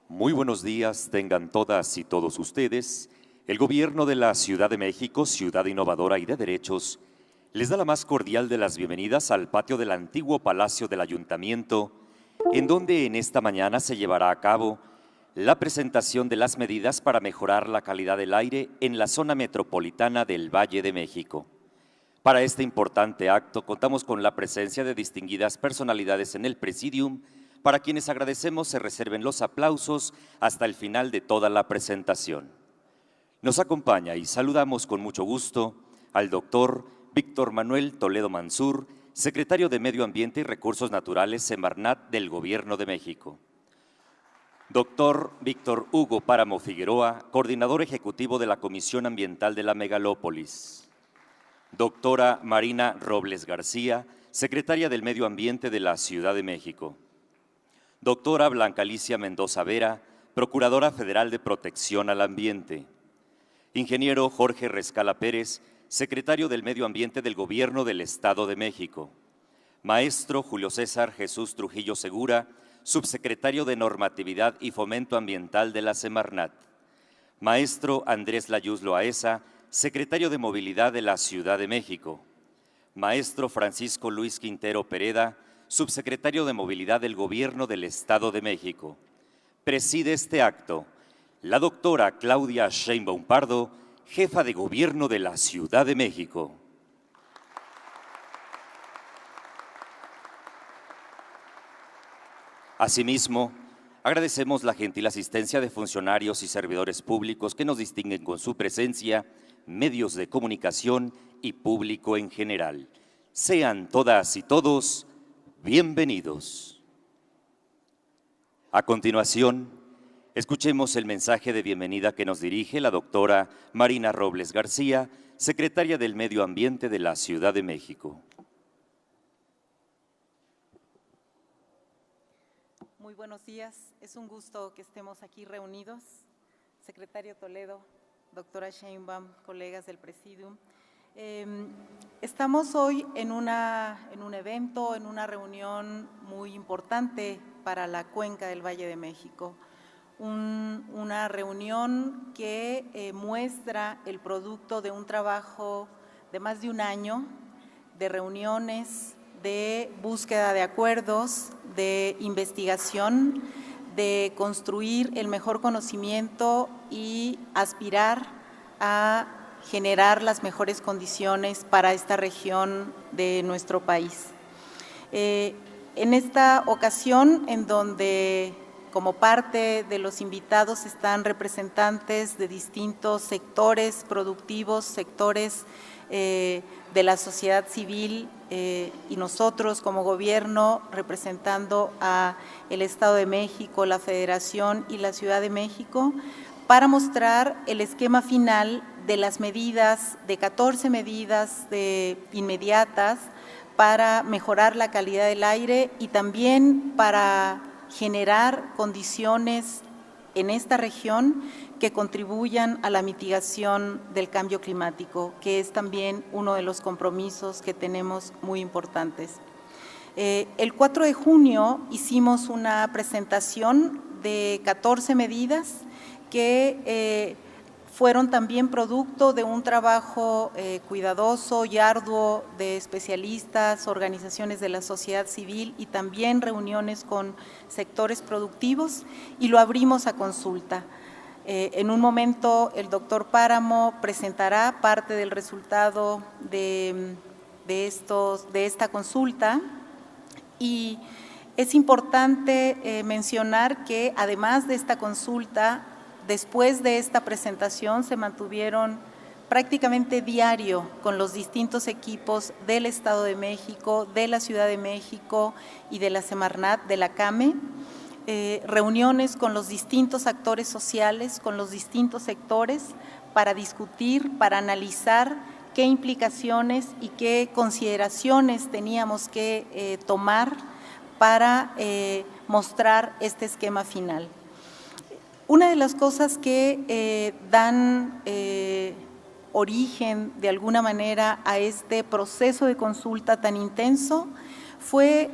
Muy buenos días tengan todas y todos ustedes. El Gobierno de la Ciudad de México, ciudad innovadora y de derechos, les da la más cordial de las bienvenidas al patio del antiguo Palacio del Ayuntamiento, en donde en esta mañana se llevará a cabo la presentación de las medidas para mejorar la calidad del aire en la zona metropolitana del Valle de México. Para este importante acto contamos con la presencia de distinguidas personalidades en el Presidium, para quienes agradecemos se reserven los aplausos hasta el final de toda la presentación. Nos acompaña y saludamos con mucho gusto al doctor Víctor Manuel Toledo Mansur, secretario de Medio Ambiente y Recursos Naturales Semarnat del Gobierno de México. Doctor Víctor Hugo Páramo Figueroa, coordinador ejecutivo de la Comisión Ambiental de la Megalópolis. Doctora Marina Robles García, secretaria del Medio Ambiente de la Ciudad de México. Doctora Blanca Alicia Mendoza Vera, Procuradora Federal de Protección al Ambiente. Ingeniero Jorge Rescala Pérez, secretario del Medio Ambiente del Gobierno del Estado de México. Maestro Julio César Jesús Trujillo Segura, subsecretario de Normatividad y Fomento Ambiental de la Semarnat. Maestro Andrés Layuz Loaesa, secretario de Movilidad de la Ciudad de México. Maestro Francisco Luis Quintero Pereda, subsecretario de Movilidad del Gobierno del Estado de México. Preside este acto la doctora Claudia Sheinbaum Pardo, jefa de Gobierno de la Ciudad de México. Asimismo, agradecemos la gentil asistencia de funcionarios y servidores públicos que nos distinguen con su presencia, medios de comunicación y público en general. Sean todas y todos bienvenidos. A continuación, escuchemos el mensaje de bienvenida que nos dirige la doctora Marina Robles García, secretaria del Medio Ambiente de la Ciudad de México. Muy buenos días, es un gusto que estemos aquí reunidos. Secretario Toledo, doctora Sheinbaum, colegas del Presidium. Estamos hoy en un evento, en una reunión muy importante para la cuenca del Valle de México. Una reunión que muestra el producto de un trabajo de más de un año, de reuniones, de búsqueda de acuerdos, de investigación, de construir el mejor conocimiento y aspirar a generar las mejores condiciones para esta región de nuestro país. En esta ocasión, en donde como parte de los invitados están representantes de distintos sectores productivos, sectores de la sociedad civil y nosotros como gobierno representando a el Estado de México, la Federación y la Ciudad de México, para mostrar el esquema final de las medidas, de 14 medidas inmediatas para mejorar la calidad del aire y también para generar condiciones en esta región que contribuyan a la mitigación del cambio climático, que es también uno de los compromisos que tenemos muy importantes. El 4 de junio hicimos una presentación de 14 medidas que fueron también producto de un trabajo cuidadoso y arduo de especialistas, organizaciones de la sociedad civil y también reuniones con sectores productivos, y lo abrimos a consulta. En un momento el doctor Páramo presentará parte del resultado de esta consulta, y es importante mencionar que además de esta consulta, después de esta presentación se mantuvieron prácticamente diario con los distintos equipos del Estado de México, de la Ciudad de México y de la Semarnat, de la CAME, reuniones con los distintos actores sociales, con los distintos sectores, para discutir, para analizar qué implicaciones y qué consideraciones teníamos que tomar para mostrar este esquema final. Una de las cosas que dan origen de alguna manera a este proceso de consulta tan intenso fue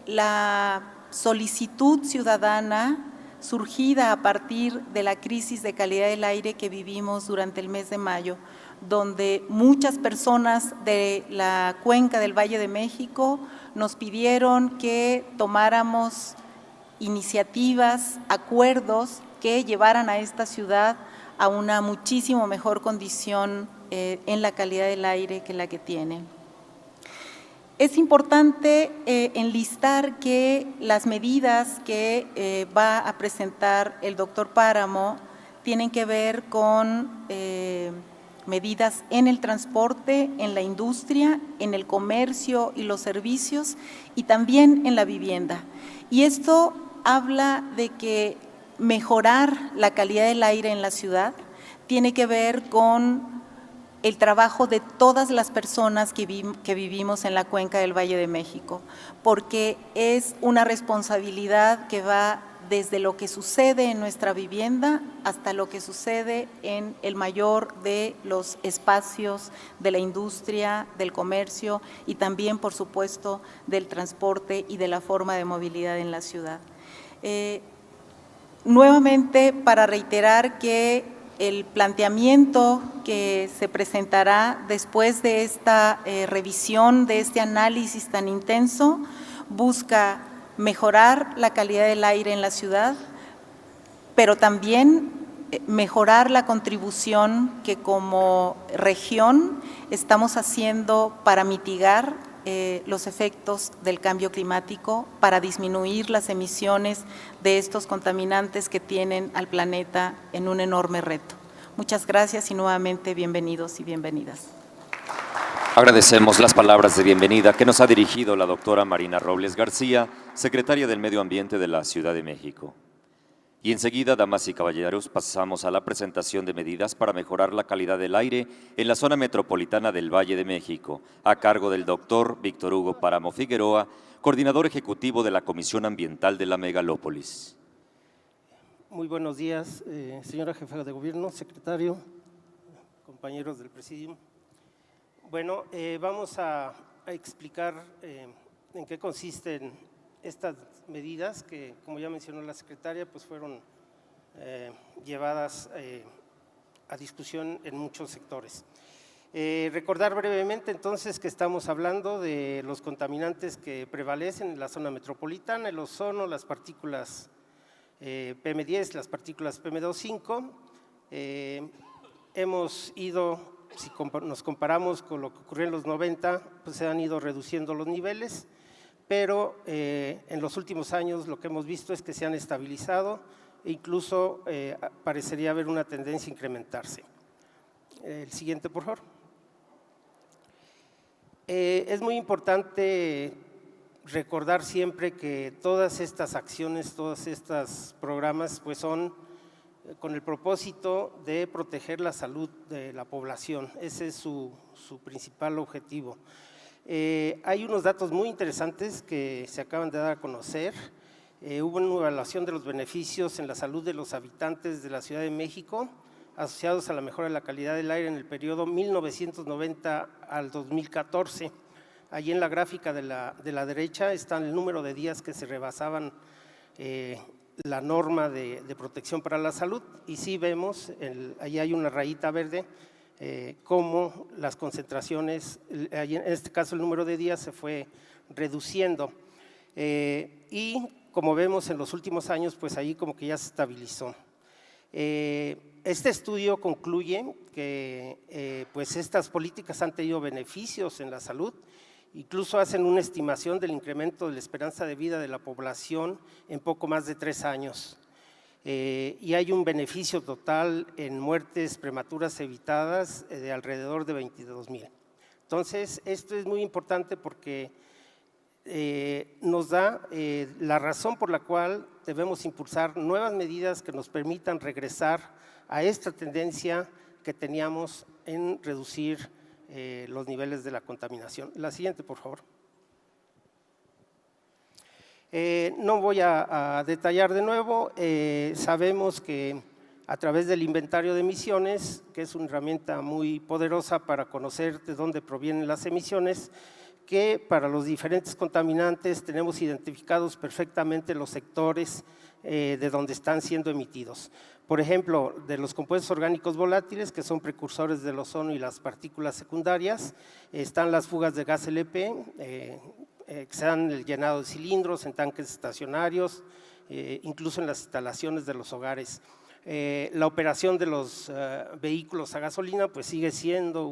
la solicitud ciudadana surgida a partir de la crisis de calidad del aire que vivimos durante el mes de mayo, donde muchas personas de la cuenca del Valle de México nos pidieron que tomáramos iniciativas, acuerdos que llevaran a esta ciudad a una muchísimo mejor condición en la calidad del aire que la que tiene. Es importante enlistar que las medidas que va a presentar el doctor Páramo tienen que ver con medidas en el transporte, en la industria, en el comercio y los servicios y también en la vivienda. Y esto habla de que mejorar la calidad del aire en la ciudad tiene que ver con el trabajo de todas las personas que vivimos en la cuenca del Valle de México, porque es una responsabilidad que va desde lo que sucede en nuestra vivienda hasta lo que sucede en el mayor de los espacios de la industria, del comercio y también, por supuesto, del transporte y de la forma de movilidad en la ciudad. Nuevamente, para reiterar que el planteamiento que se presentará después de esta revisión, de este análisis tan intenso, busca mejorar la calidad del aire en la ciudad, pero también mejorar la contribución que como región estamos haciendo para mitigar los efectos del cambio climático, para disminuir las emisiones de estos contaminantes que tienen al planeta en un enorme reto. Muchas gracias y nuevamente bienvenidos y bienvenidas. Agradecemos las palabras de bienvenida que nos ha dirigido la doctora Marina Robles García, secretaria del Medio Ambiente de la Ciudad de México. Y enseguida, damas y caballeros, pasamos a la presentación de medidas para mejorar la calidad del aire en la zona metropolitana del Valle de México, a cargo del doctor Víctor Hugo Páramo Figueroa, coordinador ejecutivo de la Comisión Ambiental de la Megalópolis. Muy buenos días, señora jefa de gobierno, secretario, compañeros del presidium. Bueno, vamos a explicar en qué consisten estas medidas que, como ya mencionó la secretaria, pues fueron llevadas a discusión en muchos sectores. Recordar brevemente entonces que estamos hablando de los contaminantes que prevalecen en la zona metropolitana, el ozono, las partículas PM10, las partículas PM2.5. Hemos ido, si nos comparamos con lo que ocurrió en los 90, pues se han ido reduciendo los niveles, pero en los últimos años lo que hemos visto es que se han estabilizado e incluso parecería haber una tendencia a incrementarse. El siguiente, por favor. Es muy importante recordar siempre que todas estas acciones, todos estos programas, pues son con el propósito de proteger la salud de la población. Ese es su principal objetivo. Hay unos datos muy interesantes que se acaban de dar a conocer. Hubo una evaluación de los beneficios en la salud de los habitantes de la Ciudad de México asociados a la mejora de la calidad del aire en el periodo 1990 al 2014. Allí en la gráfica de la derecha está el número de días que se rebasaban la norma de protección para la salud y sí vemos, ahí hay una rayita verde, cómo las concentraciones, en este caso el número de días se fue reduciendo y como vemos en los últimos años, pues ahí como que ya se estabilizó. Este estudio concluye que pues estas políticas han tenido beneficios en la salud, incluso hacen una estimación del incremento de la esperanza de vida de la población en poco más de 3 años. Y hay un beneficio total en muertes prematuras evitadas de alrededor de 22,000. Entonces, esto es muy importante porque nos da la razón por la cual debemos impulsar nuevas medidas que nos permitan regresar a esta tendencia que teníamos en reducir los niveles de la contaminación. La siguiente, por favor. No voy a detallar de nuevo, sabemos que a través del inventario de emisiones, que es una herramienta muy poderosa para conocer de dónde provienen las emisiones, que para los diferentes contaminantes tenemos identificados perfectamente los sectores de donde están siendo emitidos. Por ejemplo, de los compuestos orgánicos volátiles, que son precursores del ozono y las partículas secundarias, están las fugas de gas LP, que se dan en el llenado de cilindros, en tanques estacionarios, incluso en las instalaciones de los hogares. La operación de los vehículos a gasolina pues sigue siendo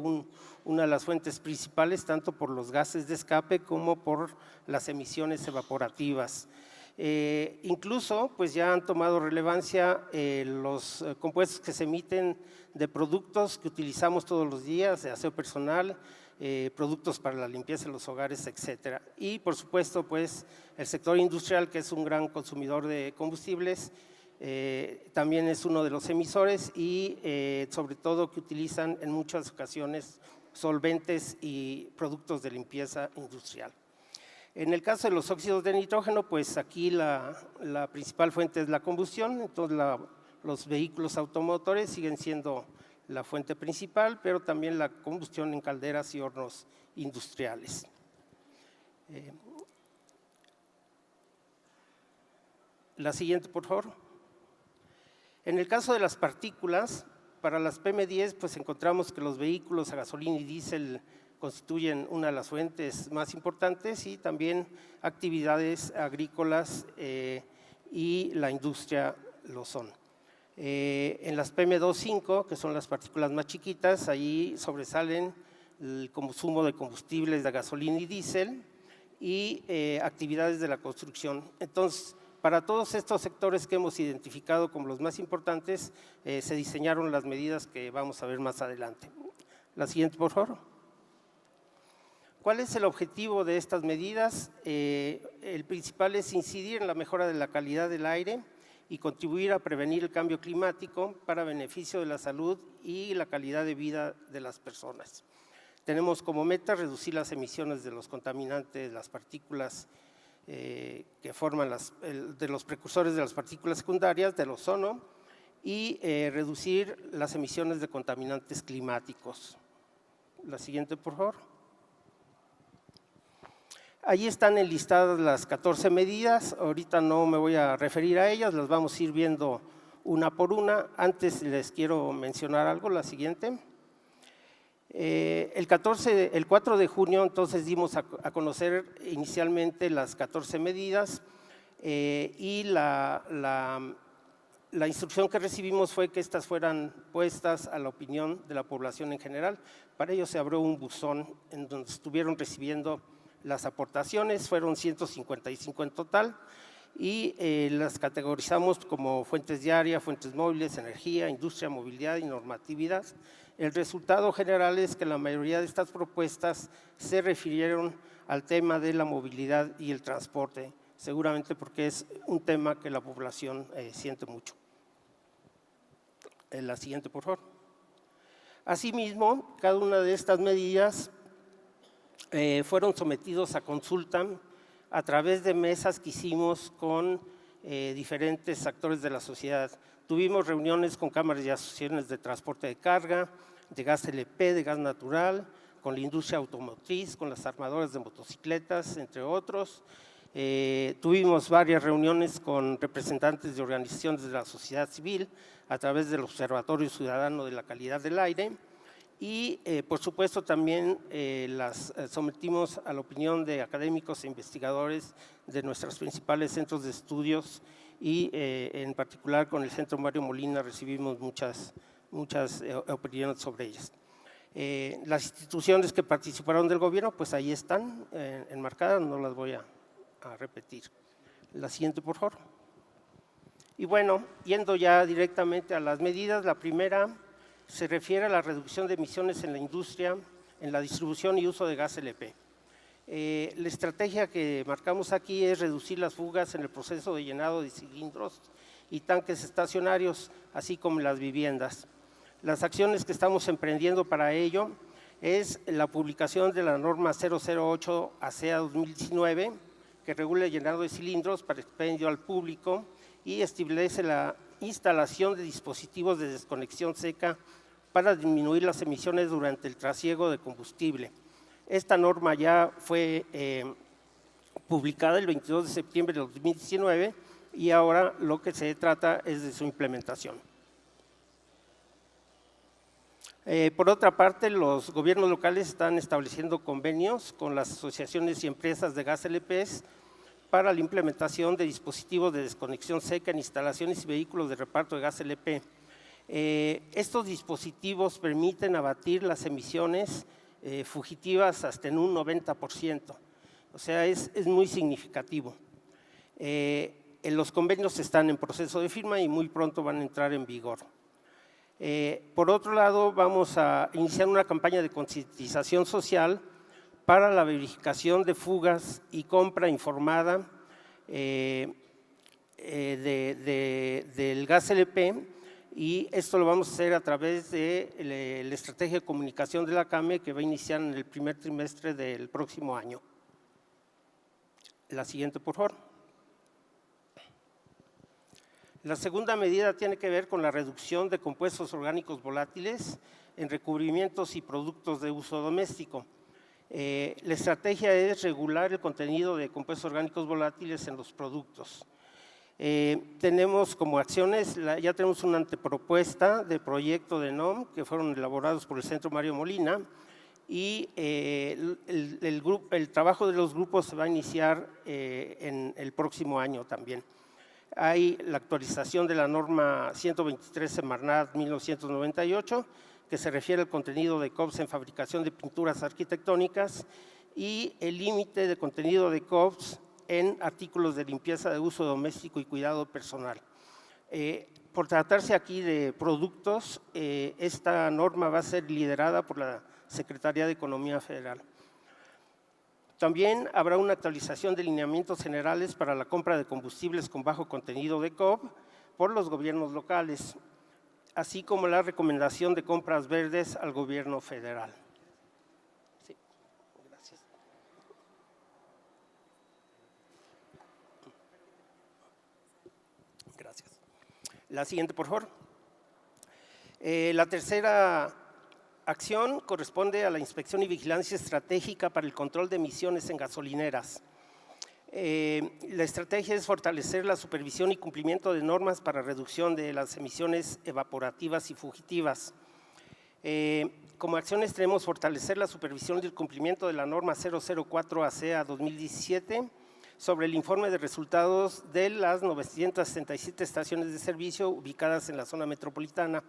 una de las fuentes principales, tanto por los gases de escape como por las emisiones evaporativas. Incluso pues ya han tomado relevancia los compuestos que se emiten de productos que utilizamos todos los días, de aseo personal, productos para la limpieza de los hogares, etcétera. Y por supuesto pues el sector industrial, que es un gran consumidor de combustibles, también es uno de los emisores y sobre todo que utilizan en muchas ocasiones solventes y productos de limpieza industrial. En el caso de los óxidos de nitrógeno, pues aquí la principal fuente es la combustión, entonces los vehículos automotores siguen siendo la fuente principal, pero también la combustión en calderas y hornos industriales. La siguiente, por favor. En el caso de las partículas, para las PM10, pues encontramos que los vehículos a gasolina y diésel constituyen una de las fuentes más importantes y también actividades agrícolas y la industria lo son. En las PM2.5, que son las partículas más chiquitas, ahí sobresalen el consumo de combustibles de gasolina y diésel y actividades de la construcción. Entonces, para todos estos sectores que hemos identificado como los más importantes, se diseñaron las medidas que vamos a ver más adelante. La siguiente, por favor. ¿Cuál es el objetivo de estas medidas? El principal es incidir en la mejora de la calidad del aire y contribuir a prevenir el cambio climático para beneficio de la salud y la calidad de vida de las personas. Tenemos como meta reducir las emisiones de los contaminantes, las partículas que forman de los precursores de las partículas secundarias, del ozono, y reducir las emisiones de contaminantes climáticos. La siguiente, por favor. Allí están enlistadas las 14 medidas, ahorita no me voy a referir a ellas, las vamos a ir viendo una por una. Antes les quiero mencionar algo, la siguiente. El 4 de junio entonces dimos a conocer inicialmente las 14 medidas y la instrucción que recibimos fue que estas fueran puestas a la opinión de la población en general. Para ello se abrió un buzón en donde estuvieron recibiendo las aportaciones, fueron 155 en total y las categorizamos como fuentes diarias, fuentes móviles, energía, industria, movilidad y normatividad. El resultado general es que la mayoría de estas propuestas se refirieron al tema de la movilidad y el transporte, seguramente porque es un tema que la población siente mucho. La siguiente, por favor. Asimismo, cada una de estas medidas fueron sometidos a consulta a través de mesas que hicimos con diferentes actores de la sociedad. Tuvimos reuniones con cámaras y asociaciones de transporte de carga, de gas LP, de gas natural, con la industria automotriz, con las armadoras de motocicletas, entre otros. Tuvimos varias reuniones con representantes de organizaciones de la sociedad civil a través del Observatorio Ciudadano de la Calidad del Aire y, por supuesto, también las sometimos a la opinión de académicos e investigadores de nuestros principales centros de estudios y, en particular, con el Centro Mario Molina recibimos muchas opiniones sobre ellas. Las instituciones que participaron del gobierno, pues ahí están enmarcadas, no las voy a repetir. La siguiente, por favor. Y bueno, yendo ya directamente a las medidas, la primera se refiere a la reducción de emisiones en la industria, en la distribución y uso de gas LP. La estrategia que marcamos aquí es reducir las fugas en el proceso de llenado de cilindros y tanques estacionarios, así como en las viviendas. Las acciones que estamos emprendiendo para ello es la publicación de la norma 008 ASEA 2019, que regula el llenado de cilindros para expendio al público y establece la instalación de dispositivos de desconexión seca para disminuir las emisiones durante el trasiego de combustible. Esta norma ya fue publicada el 22 de septiembre de 2019 y ahora lo que se trata es de su implementación. Por otra parte, los gobiernos locales están estableciendo convenios con las asociaciones y empresas de gas LPs para la implementación de dispositivos de desconexión seca en instalaciones y vehículos de reparto de gas LP. Estos dispositivos permiten abatir las emisiones fugitivas hasta en un 90%, o sea, es muy significativo. Los convenios están en proceso de firma y muy pronto van a entrar en vigor. Por otro lado, vamos a iniciar una campaña de concientización social para la verificación de fugas y compra informada del gas LP, y esto lo vamos a hacer a través de la estrategia de comunicación de la CAME que va a iniciar en el primer trimestre del próximo año. La siguiente, por favor. La segunda medida tiene que ver con la reducción de compuestos orgánicos volátiles en recubrimientos y productos de uso doméstico. La estrategia es regular el contenido de compuestos orgánicos volátiles en los productos. Tenemos como acciones, ya tenemos una antepropuesta de proyecto de NOM que fueron elaborados por el Centro Mario Molina, y el trabajo de los grupos se va a iniciar en el próximo año también. Hay la actualización de la norma 123 Semarnat 1998, que se refiere al contenido de COBS en fabricación de pinturas arquitectónicas, y el límite de contenido de COBS en artículos de limpieza de uso doméstico y cuidado personal. Por tratarse aquí de productos, esta norma va a ser liderada por la Secretaría de Economía Federal. También habrá una actualización de lineamientos generales para la compra de combustibles con bajo contenido de COB por los gobiernos locales, así como la recomendación de compras verdes al gobierno federal. Sí, gracias. Gracias. La siguiente, por favor. La tercera acción corresponde a la inspección y vigilancia estratégica para el control de emisiones en gasolineras. La estrategia es fortalecer la supervisión y cumplimiento de normas para reducción de las emisiones evaporativas y fugitivas. Como acciones tenemos fortalecer la supervisión y el cumplimiento de la norma 004 ACEA 2017 sobre el informe de resultados de las 967 estaciones de servicio ubicadas en la zona metropolitana.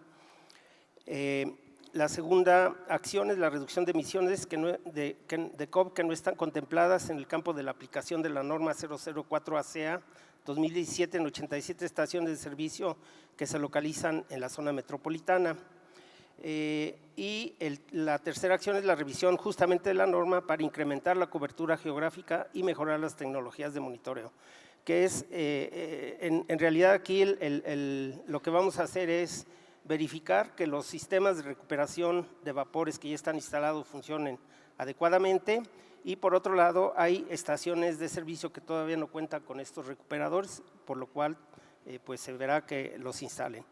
La segunda acción es la reducción de emisiones de COB que no están contempladas en el campo de la aplicación de la norma 004 ACEA 2017 en 87 estaciones de servicio que se localizan en la zona metropolitana. La tercera acción es la revisión justamente de la norma para incrementar la cobertura geográfica y mejorar las tecnologías de monitoreo, que es, en realidad aquí lo que vamos a hacer es verificar que los sistemas de recuperación de vapores que ya están instalados funcionen adecuadamente, y por otro lado hay estaciones de servicio que todavía no cuentan con estos recuperadores, por lo cual pues se verá que los instalen.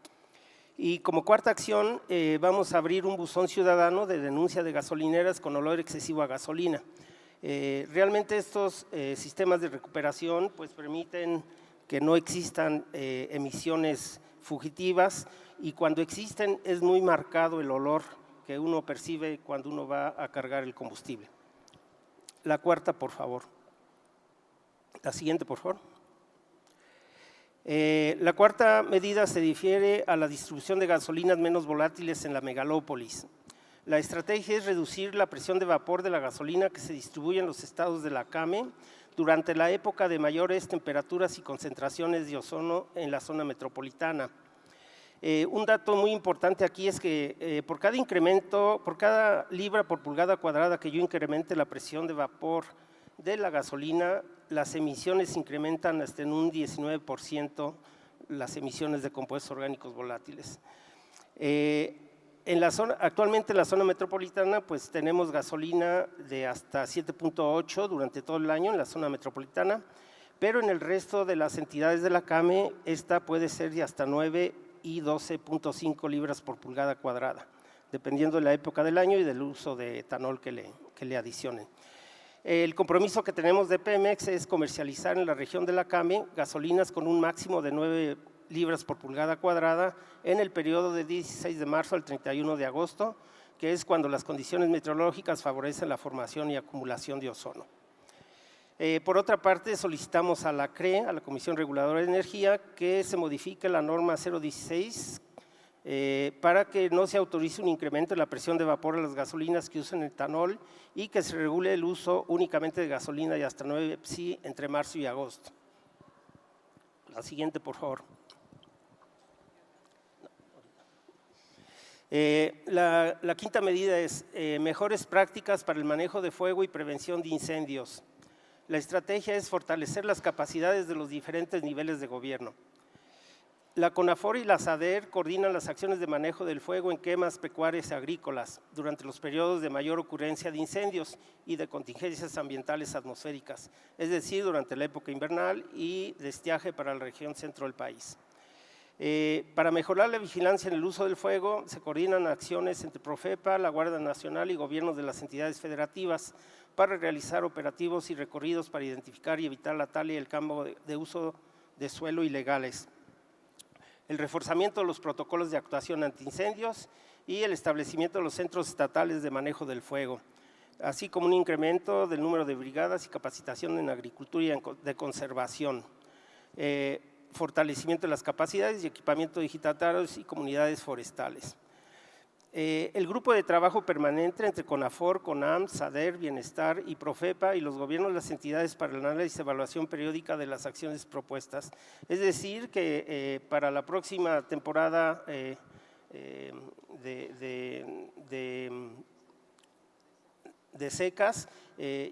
Y como cuarta acción vamos a abrir un buzón ciudadano de denuncia de gasolineras con olor excesivo a gasolina. Realmente estos sistemas de recuperación pues permiten que no existan emisiones fugitivas, y cuando existen es muy marcado el olor que uno percibe cuando uno va a cargar el combustible. La cuarta, por favor. La siguiente, por favor. La cuarta medida se refiere a la distribución de gasolinas menos volátiles en la megalópolis. La estrategia es reducir la presión de vapor de la gasolina que se distribuye en los estados de la CAME durante la época de mayores temperaturas y concentraciones de ozono en la zona metropolitana. Un dato muy importante aquí es que por cada incremento, por cada libra por pulgada cuadrada que yo incremente la presión de vapor de la gasolina, las emisiones incrementan hasta en un 19% las emisiones de compuestos orgánicos volátiles. Actualmente en la zona metropolitana pues tenemos gasolina de hasta 7.8 durante todo el año en la zona metropolitana, pero en el resto de las entidades de la CAME esta puede ser de hasta 9 y 12.5 libras por pulgada cuadrada, dependiendo de la época del año y del uso de etanol que que le adicionen. El compromiso que tenemos de Pemex es comercializar en la región de la CAME gasolinas con un máximo de 9 libras por pulgada cuadrada en el periodo de 16 de marzo al 31 de agosto, que es cuando las condiciones meteorológicas favorecen la formación y acumulación de ozono. Por otra parte, solicitamos a la CRE, a la Comisión Reguladora de Energía, que se modifique la norma 016 para que no se autorice un incremento en la presión de vapor de las gasolinas que usen etanol y que se regule el uso únicamente de gasolina de hasta 9 psi entre marzo y agosto. La siguiente, por favor. La quinta medida es mejores prácticas para el manejo de fuego y prevención de incendios. La estrategia es fortalecer las capacidades de los diferentes niveles de gobierno. La CONAFOR y la SADER coordinan las acciones de manejo del fuego en quemas pecuarias y agrícolas durante los periodos de mayor ocurrencia de incendios y de contingencias ambientales atmosféricas, es decir, durante la época invernal y de estiaje para la región centro del país. Para mejorar la vigilancia en el uso del fuego, se coordinan acciones entre Profepa, la Guardia Nacional y gobiernos de las entidades federativas para realizar operativos y recorridos para identificar y evitar la tala y el cambio de uso de suelo ilegales. El reforzamiento de los protocolos de actuación antiincendios y el establecimiento de los centros estatales de manejo del fuego, así como un incremento del número de brigadas y capacitación en agricultura y de conservación, fortalecimiento de las capacidades y equipamiento de ejidatarios y comunidades forestales. El grupo de trabajo permanente entre CONAFOR, CONAM, SADER, Bienestar y Profepa y los gobiernos de las entidades para el análisis y evaluación periódica de las acciones propuestas. Es decir, que para la próxima temporada de secas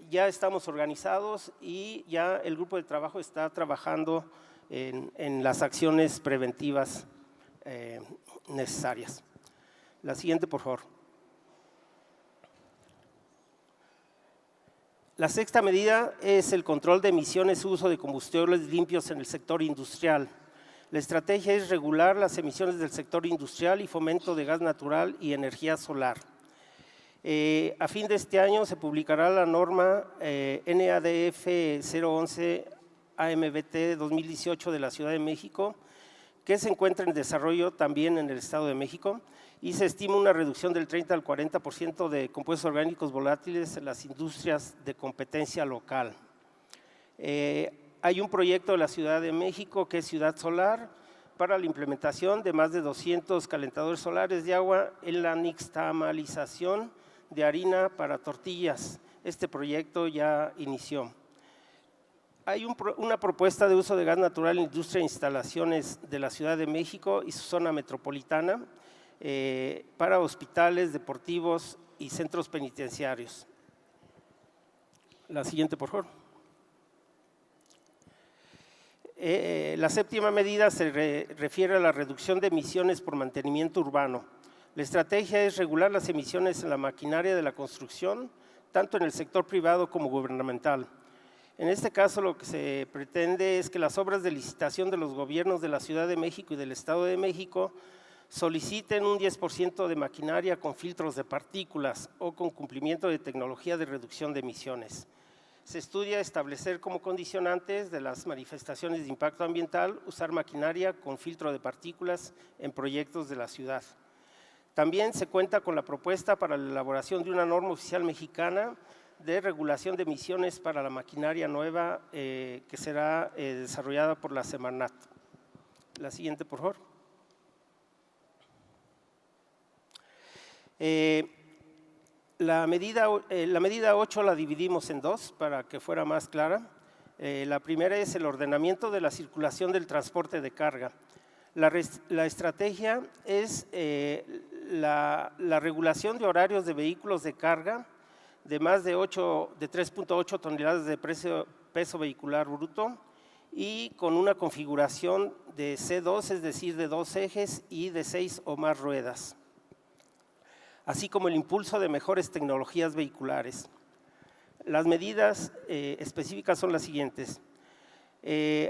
ya estamos organizados y ya el grupo de trabajo está trabajando en las acciones preventivas necesarias. La siguiente, por favor. La sexta medida es el control de emisiones y uso de combustibles limpios en el sector industrial. La estrategia es regular las emisiones del sector industrial y fomento de gas natural y energía solar. A fin de este año se publicará la norma NADF 011 AMBT 2018 de la Ciudad de México, que se encuentra en desarrollo también en el Estado de México, y se estima una reducción del 30 al 40% de compuestos orgánicos volátiles en las industrias de competencia local. Hay un proyecto de la Ciudad de México que es Ciudad Solar para la implementación de más de 200 calentadores solares de agua en la nixtamalización de harina para tortillas. Este proyecto ya inició. Hay una propuesta de uso de gas natural en industria e instalaciones de la Ciudad de México y su zona metropolitana para hospitales, deportivos y centros penitenciarios. La siguiente, por favor. La séptima medida se refiere a la reducción de emisiones por mantenimiento urbano. La estrategia es regular las emisiones en la maquinaria de la construcción, tanto en el sector privado como gubernamental. En este caso, lo que se pretende es que las obras de licitación de los gobiernos de la Ciudad de México y del Estado de México soliciten un 10% de maquinaria con filtros de partículas o con cumplimiento de tecnología de reducción de emisiones. Se estudia establecer como condicionantes de las manifestaciones de impacto ambiental usar maquinaria con filtro de partículas en proyectos de la ciudad. También se cuenta con la propuesta para la elaboración de una norma oficial mexicana de regulación de emisiones para la maquinaria nueva que será desarrollada por la Semarnat. La siguiente, por favor. La medida 8 la dividimos en dos para que fuera más clara. La primera es el ordenamiento de la circulación del transporte de carga. La estrategia es la regulación de horarios de vehículos de carga de más de 3.8 toneladas de peso vehicular bruto y con una configuración de C2, es decir, de 2 ejes y de 6 o más ruedas, así como el impulso de mejores tecnologías vehiculares. Las medidas específicas son las siguientes.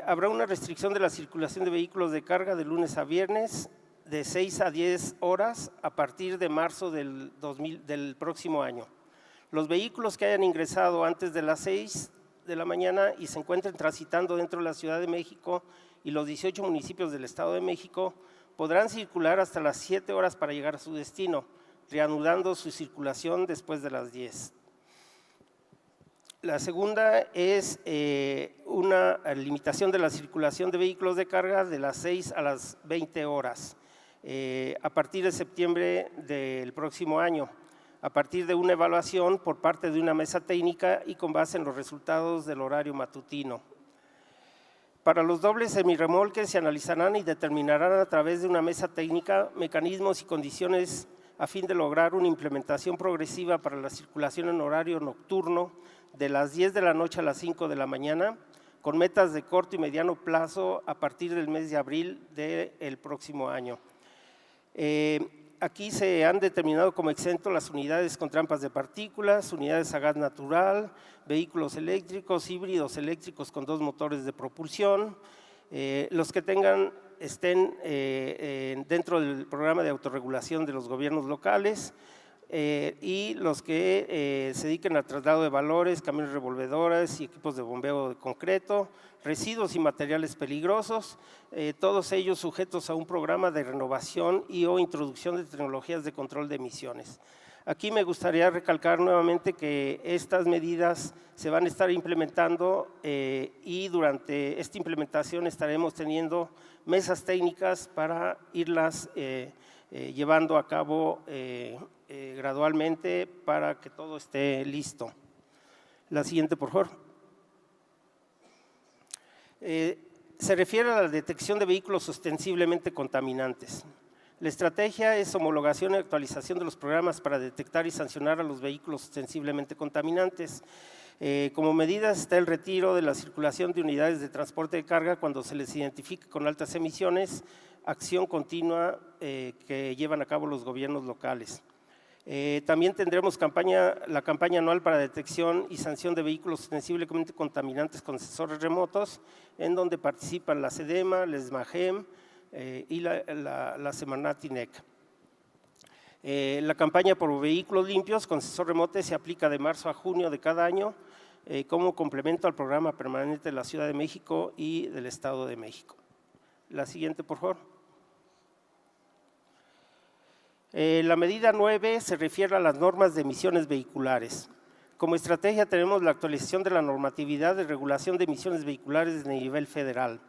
Habrá una restricción de la circulación de vehículos de carga de lunes a viernes de 6 a 10 horas a partir de marzo del próximo año. Los vehículos que hayan ingresado antes de las 6 de la mañana y se encuentren transitando dentro de la Ciudad de México y los 18 municipios del Estado de México podrán circular hasta las 7 horas para llegar a su destino, reanudando su circulación después de las 10. La segunda es una limitación de la circulación de vehículos de carga de las 6 a las 20 horas a partir de septiembre del próximo año, a partir de una evaluación por parte de una mesa técnica y con base en los resultados del horario matutino. Para los dobles semirremolques se analizarán y determinarán a través de una mesa técnica mecanismos y condiciones a fin de lograr una implementación progresiva para la circulación en horario nocturno de las 10 de la noche a las 5 de la mañana, con metas de corto y mediano plazo a partir del mes de abril del próximo año. Aquí se han determinado como exentos las unidades con trampas de partículas, unidades a gas natural, vehículos eléctricos, híbridos eléctricos con 2 motores de propulsión, los que estén dentro del programa de autorregulación de los gobiernos locales y los que se dediquen al traslado de valores, camiones revolvedores y equipos de bombeo de concreto, residuos y materiales peligrosos, todos ellos sujetos a un programa de renovación y o introducción de tecnologías de control de emisiones. Aquí me gustaría recalcar nuevamente que estas medidas se van a estar implementando y durante esta implementación estaremos teniendo mesas técnicas para irlas llevando a cabo gradualmente para que todo esté listo. La siguiente, por favor. Se refiere a la detección de vehículos ostensiblemente contaminantes. La estrategia es homologación y actualización de los programas para detectar y sancionar a los vehículos ostensiblemente contaminantes. Como medidas está el retiro de la circulación de unidades de transporte de carga cuando se les identifique con altas emisiones, acción continua que llevan a cabo los gobiernos locales. También tendremos la campaña anual para detección y sanción de vehículos ostensiblemente contaminantes con sensores remotos, en donde participan la SEDEMA, la SMAGEM y la Semarnat-INEC. La campaña por vehículos limpios con sensor remoto se aplica de marzo a junio de cada año como complemento al programa permanente de la Ciudad de México y del Estado de México. La siguiente, por favor. La medida 9 se refiere a las normas de emisiones vehiculares. Como estrategia tenemos la actualización de la normatividad de regulación de emisiones vehiculares de nivel federal.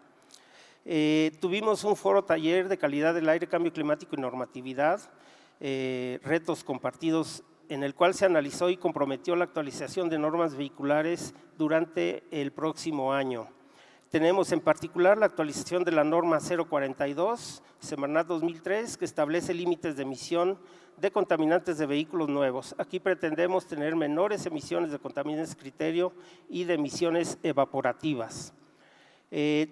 Tuvimos un foro taller de calidad del aire, cambio climático y normatividad, retos compartidos, en el cual se analizó y comprometió la actualización de normas vehiculares durante el próximo año. Tenemos en particular la actualización de la norma 042, Semarnat 2003, que establece límites de emisión de contaminantes de vehículos nuevos. Aquí pretendemos tener menores emisiones de contaminantes criterio y de emisiones evaporativas.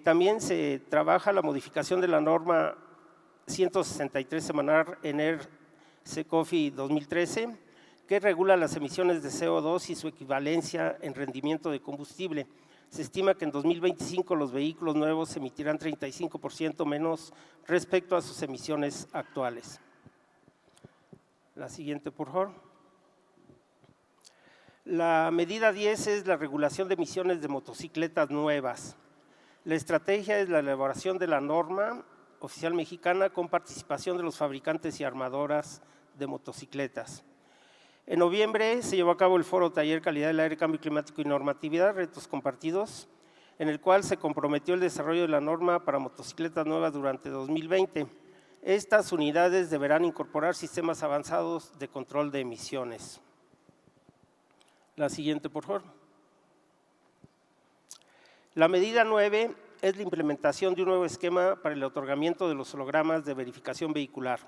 También se trabaja la modificación de la norma 163 Semarnat ENER SECOFI 2013, que regula las emisiones de CO2 y su equivalencia en rendimiento de combustible. Se estima que en 2025 los vehículos nuevos emitirán 35% menos respecto a sus emisiones actuales. La siguiente, por favor. La medida 10 es la regulación de emisiones de motocicletas nuevas. La estrategia es la elaboración de la norma oficial mexicana con participación de los fabricantes y armadoras de motocicletas. En noviembre se llevó a cabo el foro taller calidad del aire, cambio climático y normatividad, retos compartidos, en el cual se comprometió el desarrollo de la norma para motocicletas nuevas durante 2020. Estas unidades deberán incorporar sistemas avanzados de control de emisiones. La siguiente, por favor. La medida 9 es la implementación de un nuevo esquema para el otorgamiento de los hologramas de verificación vehicular.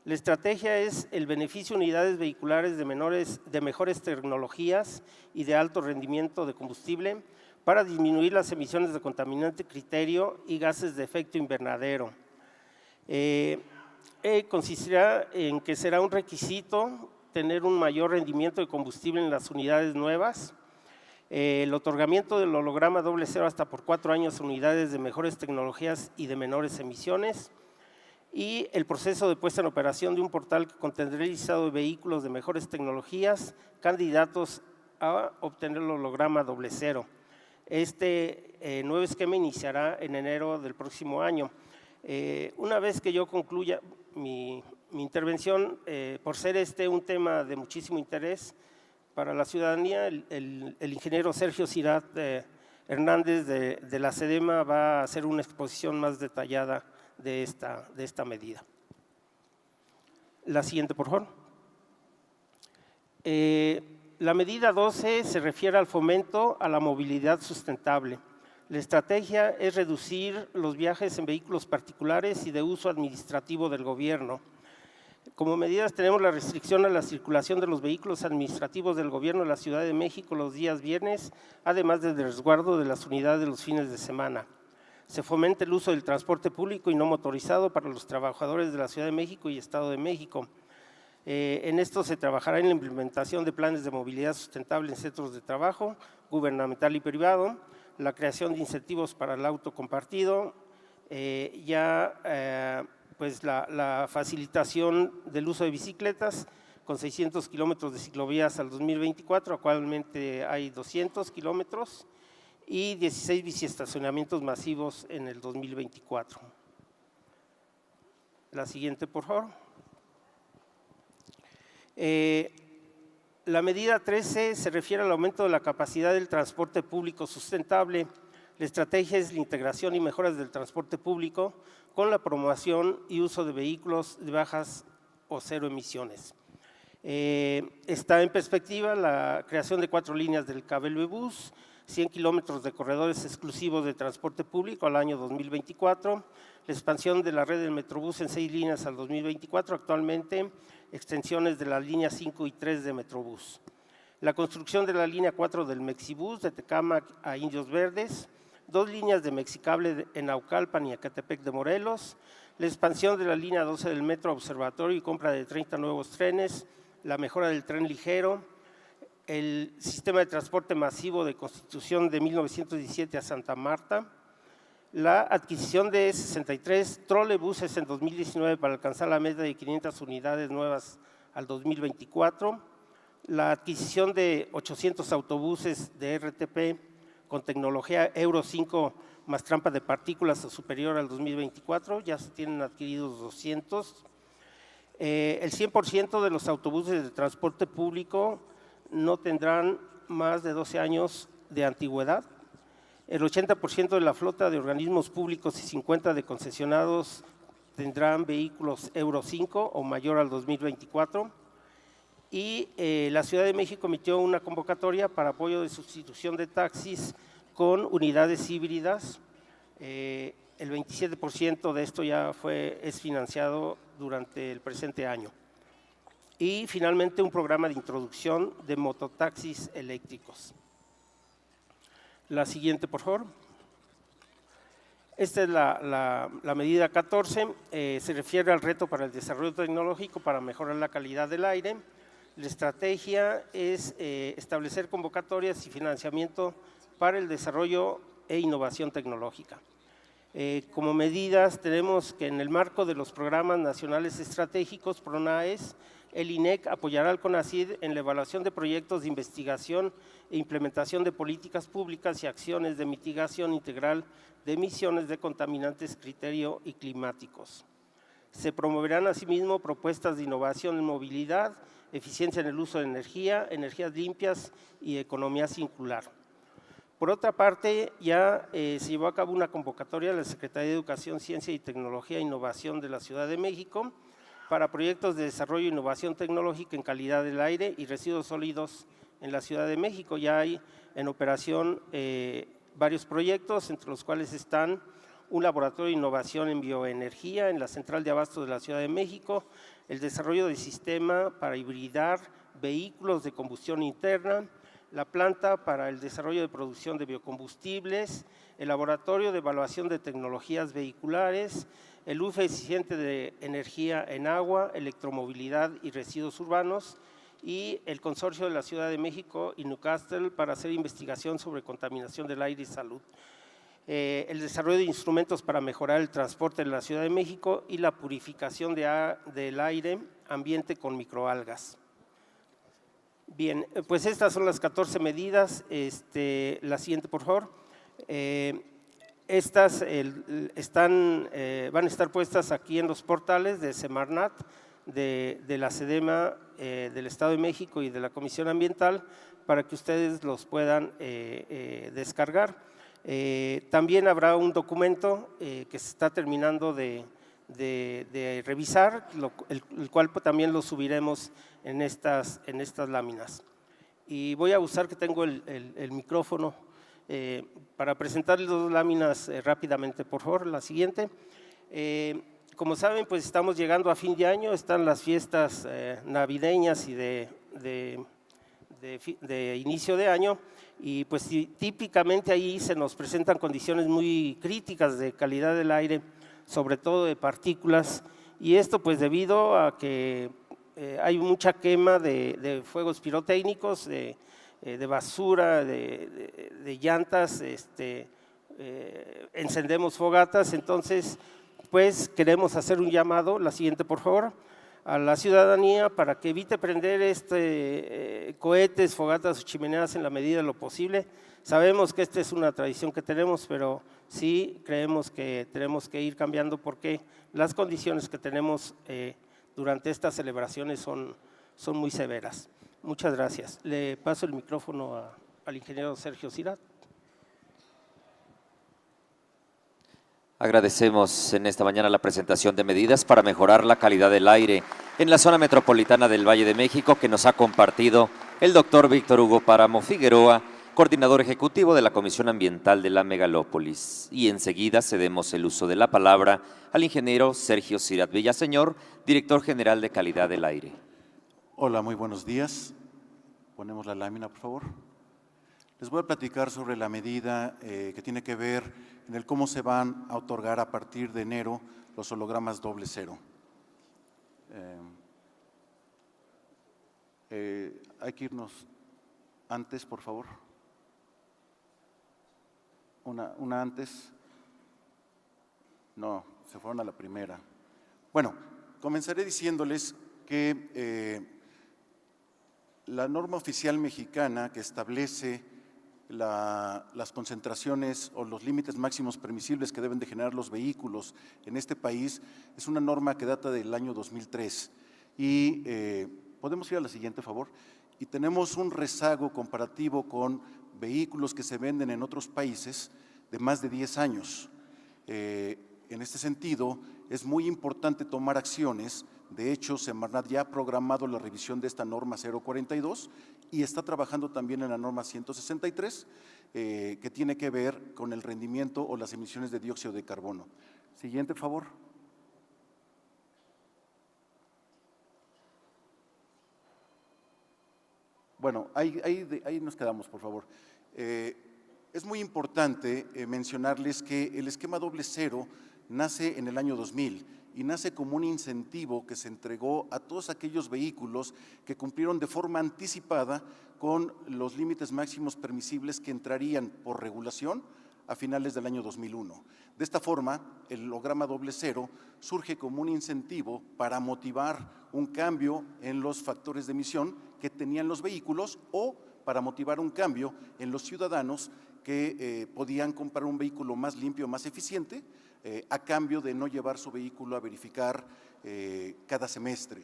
La estrategia es el beneficio de unidades vehiculares de mejores tecnologías y de alto rendimiento de combustible para disminuir las emisiones de contaminante criterio y gases de efecto invernadero. Consistirá en que será un requisito tener un mayor rendimiento de combustible en las unidades nuevas, el otorgamiento del holograma 00 hasta por 4 años a unidades de mejores tecnologías y de menores emisiones, y el proceso de puesta en operación de un portal que contendrá el listado de vehículos de mejores tecnologías, candidatos a obtener el holograma 00. Este nuevo esquema iniciará en enero del próximo año. Una vez que yo concluya mi intervención, por ser un tema de muchísimo interés para la ciudadanía, el ingeniero Sergio Cirat Hernández de la SEDEMA va a hacer una exposición más detallada de esta medida. La siguiente, por favor. La medida 12 se refiere al fomento a la movilidad sustentable. La estrategia es reducir los viajes en vehículos particulares y de uso administrativo del gobierno. Como medidas tenemos la restricción a la circulación de los vehículos administrativos del gobierno de la Ciudad de México los días viernes, además del resguardo de las unidades de los fines de semana. Se fomenta el uso del transporte público y no motorizado para los trabajadores de la Ciudad de México y Estado de México. En esto se trabajará en la implementación de planes de movilidad sustentable en centros de trabajo, gubernamental y privado, la creación de incentivos para el auto compartido, pues la facilitación del uso de bicicletas con 600 kilómetros de ciclovías al 2024, actualmente hay 200 kilómetros y 16 biciestacionamientos masivos en el 2024. La siguiente, por favor. La medida 13 se refiere al aumento de la capacidad del transporte público sustentable. La estrategia es la integración y mejoras del transporte público con la promoción y uso de vehículos de bajas o cero emisiones. Está en perspectiva la creación de 4 líneas del Cabelbebús, 100 kilómetros de corredores exclusivos de transporte público al año 2024, la expansión de la red del Metrobús en 6 líneas al 2024, actualmente extensiones de las líneas 5 y 3 de Metrobús. La construcción de la línea 4 del Mexibús de Tecámac a Indios Verdes, 2 líneas de Mexicable en Naucalpan y Ecatepec de Morelos, la expansión de la línea 12 del Metro Observatorio y compra de 30 nuevos trenes, la mejora del tren ligero, el sistema de transporte masivo de Constitución de 1917 a Santa Marta, la adquisición de 63 trolebuses en 2019 para alcanzar la meta de 500 unidades nuevas al 2024, la adquisición de 800 autobuses de RTP con tecnología Euro 5 más trampa de partículas o superior al 2024, ya se tienen adquiridos 200. El 100% de los autobuses de transporte público no tendrán más de 12 años de antigüedad. El 80% de la flota de organismos públicos y 50 de concesionados tendrán vehículos Euro 5 o mayor al 2024. Y la Ciudad de México emitió una convocatoria para apoyo de sustitución de taxis con unidades híbridas. El 27% de esto ya es financiado durante el presente año. Y finalmente un programa de introducción de mototaxis eléctricos. La siguiente, por favor. Esta es la medida 14, se refiere al reto para el desarrollo tecnológico para mejorar la calidad del aire. La estrategia es establecer convocatorias y financiamiento para el desarrollo e innovación tecnológica. Como medidas tenemos que en el marco de los programas nacionales estratégicos PRONAES, el INEC apoyará al CONACYT en la evaluación de proyectos de investigación e implementación de políticas públicas y acciones de mitigación integral de emisiones de contaminantes criterio y climáticos. Se promoverán asimismo propuestas de innovación en movilidad, eficiencia en el uso de energía, energías limpias y economía circular. Por otra parte, ya se llevó a cabo una convocatoria de la Secretaría de Educación, Ciencia y Tecnología e Innovación de la Ciudad de México para proyectos de desarrollo e innovación tecnológica en calidad del aire y residuos sólidos en la Ciudad de México. Ya hay en operación varios proyectos, entre los cuales están un laboratorio de innovación en bioenergía en la Central de Abasto de la Ciudad de México, el desarrollo de sistema para hibridar vehículos de combustión interna, la planta para el desarrollo de producción de biocombustibles, el laboratorio de evaluación de tecnologías vehiculares, el uso eficiente de energía en agua, electromovilidad y residuos urbanos, y el Consorcio de la Ciudad de México y Newcastle para hacer investigación sobre contaminación del aire y salud. el desarrollo de instrumentos para mejorar el transporte en la Ciudad de México y la purificación del aire ambiente con microalgas. Bien, pues estas son las 14 medidas. La siguiente, por favor. Estas van a estar puestas aquí en los portales de Semarnat, de la SEDEMA, del Estado de México y de la Comisión Ambiental, para que ustedes los puedan descargar. También habrá un documento que se está terminando de revisar, el cual también lo subiremos en estas láminas. Y voy a usar que tengo el micrófono para presentarles dos láminas rápidamente, por favor. La siguiente. Como saben, pues estamos llegando a fin de año, están las fiestas navideñas y de inicio de año, y pues típicamente ahí se nos presentan condiciones muy críticas de calidad del aire, sobre todo de partículas, y esto pues debido a que hay mucha quema de fuegos pirotécnicos, de basura, de llantas, encendemos fogatas. Entonces pues queremos hacer un llamado, la siguiente por favor, a la ciudadanía para que evite prender cohetes, fogatas o chimeneas en la medida de lo posible. Sabemos que esta es una tradición que tenemos, pero sí creemos que tenemos que ir cambiando porque las condiciones que tenemos durante estas celebraciones son muy severas. Muchas gracias. Le paso el micrófono al ingeniero Sergio Sirat. Agradecemos en esta mañana la presentación de medidas para mejorar la calidad del aire en la zona metropolitana del Valle de México que nos ha compartido el doctor Víctor Hugo Páramo Figueroa, coordinador ejecutivo de la Comisión Ambiental de la Megalópolis. Y enseguida cedemos el uso de la palabra al ingeniero Sergio Sirat Villaseñor, director general de Calidad del Aire. Hola, muy buenos días. Ponemos la lámina, por favor. Les voy a platicar sobre la medida que tiene que ver en el cómo se van a otorgar a partir de enero los hologramas doble cero. Hay que irnos antes, por favor. Una antes. No, se fueron a la primera. Bueno, comenzaré diciéndoles que la norma oficial mexicana que establece las concentraciones o los límites máximos permisibles que deben de generar los vehículos en este país es una norma que data del año 2003 y podemos ir a la siguiente, por favor. Y tenemos un rezago comparativo con vehículos que se venden en otros países de más de 10 años. En este sentido, es muy importante tomar acciones. De hecho, Semarnat ya ha programado la revisión de esta norma 042 y está trabajando también en la norma 163, que tiene que ver con el rendimiento o las emisiones de dióxido de carbono. Siguiente, por favor. Bueno, ahí nos quedamos, por favor. Es muy importante mencionarles que el esquema doble cero nace en el año 2000 y nace como un incentivo que se entregó a todos aquellos vehículos que cumplieron de forma anticipada con los límites máximos permisibles que entrarían por regulación a finales del año 2001. De esta forma, el holograma doble cero surge como un incentivo para motivar un cambio en los factores de emisión que tenían los vehículos o para motivar un cambio en los ciudadanos que podían comprar un vehículo más limpio, más eficiente, a cambio de no llevar su vehículo a verificar cada semestre.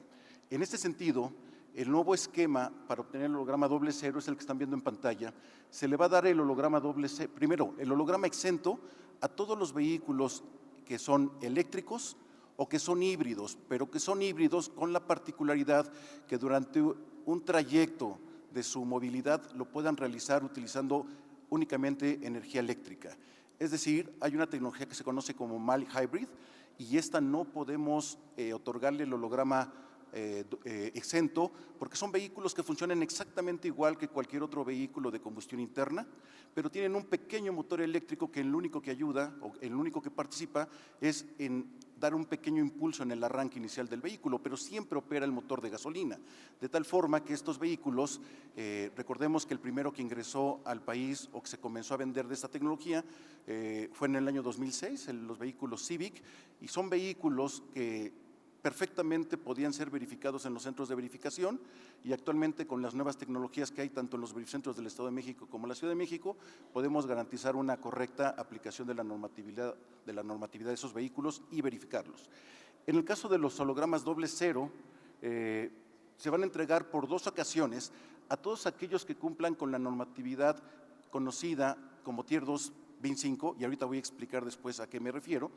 En este sentido, el nuevo esquema para obtener el holograma doble cero es el que están viendo en pantalla. Se le va a dar el holograma doble cero, primero, el holograma exento a todos los vehículos que son eléctricos o que son híbridos, pero que son híbridos con la particularidad que durante un trayecto de su movilidad lo puedan realizar utilizando únicamente energía eléctrica. Es decir, hay una tecnología que se conoce como mild hybrid y esta no podemos otorgarle el holograma exento porque son vehículos que funcionan exactamente igual que cualquier otro vehículo de combustión interna, pero tienen un pequeño motor eléctrico que el único que ayuda o el único que participa es en dar un pequeño impulso en el arranque inicial del vehículo, pero siempre opera el motor de gasolina, de tal forma que estos vehículos, recordemos que el primero que ingresó al país o que se comenzó a vender de esta tecnología fue en el año 2006, los vehículos Civic, y son vehículos que perfectamente podían ser verificados en los centros de verificación, y actualmente con las nuevas tecnologías que hay tanto en los verificentros del Estado de México como en la Ciudad de México, podemos garantizar una correcta aplicación de la normatividad de esos vehículos y verificarlos. En el caso de los hologramas doble cero, se van a entregar por 2 ocasiones a todos aquellos que cumplan con la normatividad conocida como Tier 2 BIN 5, y ahorita voy a explicar después a qué me refiero.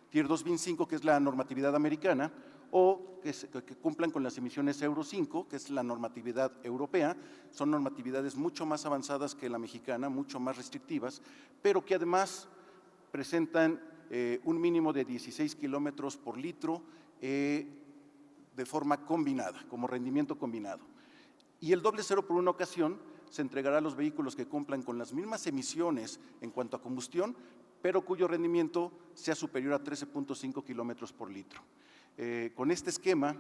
Tier 2 BIN 5, que es la normatividad americana, o que cumplan con las emisiones Euro 5, que es la normatividad europea. Son normatividades mucho más avanzadas que la mexicana, mucho más restrictivas, pero que además presentan un mínimo de 16 kilómetros por litro de forma combinada, como rendimiento combinado. Y el doble cero por una ocasión se entregará a los vehículos que cumplan con las mismas emisiones en cuanto a combustión, pero cuyo rendimiento sea superior a 13.5 kilómetros por litro. Con este esquema,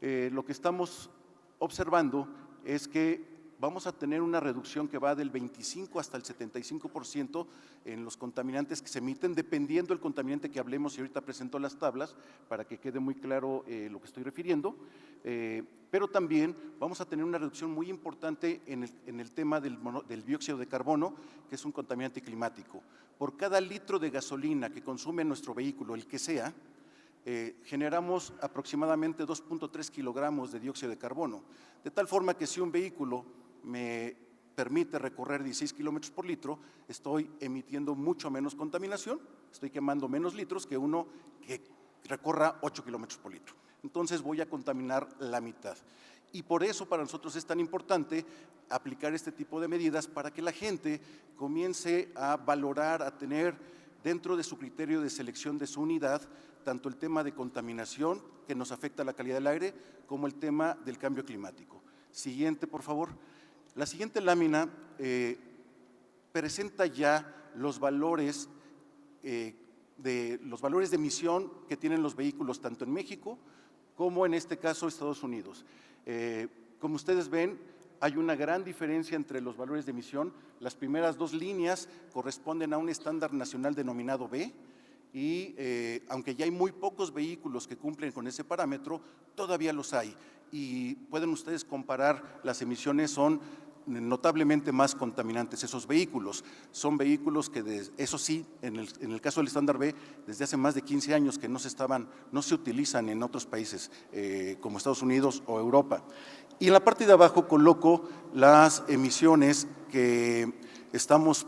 lo que estamos observando es que vamos a tener una reducción que va del 25 hasta el 75% en los contaminantes que se emiten, dependiendo del contaminante que hablemos, y ahorita presento las tablas para que quede muy claro lo que estoy refiriendo, pero también vamos a tener una reducción muy importante en el tema del dióxido de carbono, que es un contaminante climático. Por cada litro de gasolina que consume nuestro vehículo, el que sea, generamos aproximadamente 2.3 kilogramos de dióxido de carbono, de tal forma que si un vehículo me permite recorrer 16 kilómetros por litro, estoy emitiendo mucho menos contaminación, estoy quemando menos litros que uno que recorra 8 kilómetros por litro. Entonces voy a contaminar la mitad. Y por eso para nosotros es tan importante aplicar este tipo de medidas para que la gente comience a valorar, a tener dentro de su criterio de selección de su unidad, tanto el tema de contaminación, que nos afecta la calidad del aire, como el tema del cambio climático. Siguiente, por favor. La siguiente lámina presenta ya los valores de emisión que tienen los vehículos tanto en México como en este caso Estados Unidos. Como ustedes ven, hay una gran diferencia entre los valores de emisión. Las primeras 2 líneas corresponden a un estándar nacional denominado B, y aunque ya hay muy pocos vehículos que cumplen con ese parámetro, todavía los hay. Y pueden ustedes comparar, las emisiones son notablemente más contaminantes esos vehículos. Son vehículos que, eso sí, en el caso del estándar B, desde hace más de 15 años que no se utilizan en otros países como Estados Unidos o Europa. Y en la parte de abajo coloco las emisiones que estamos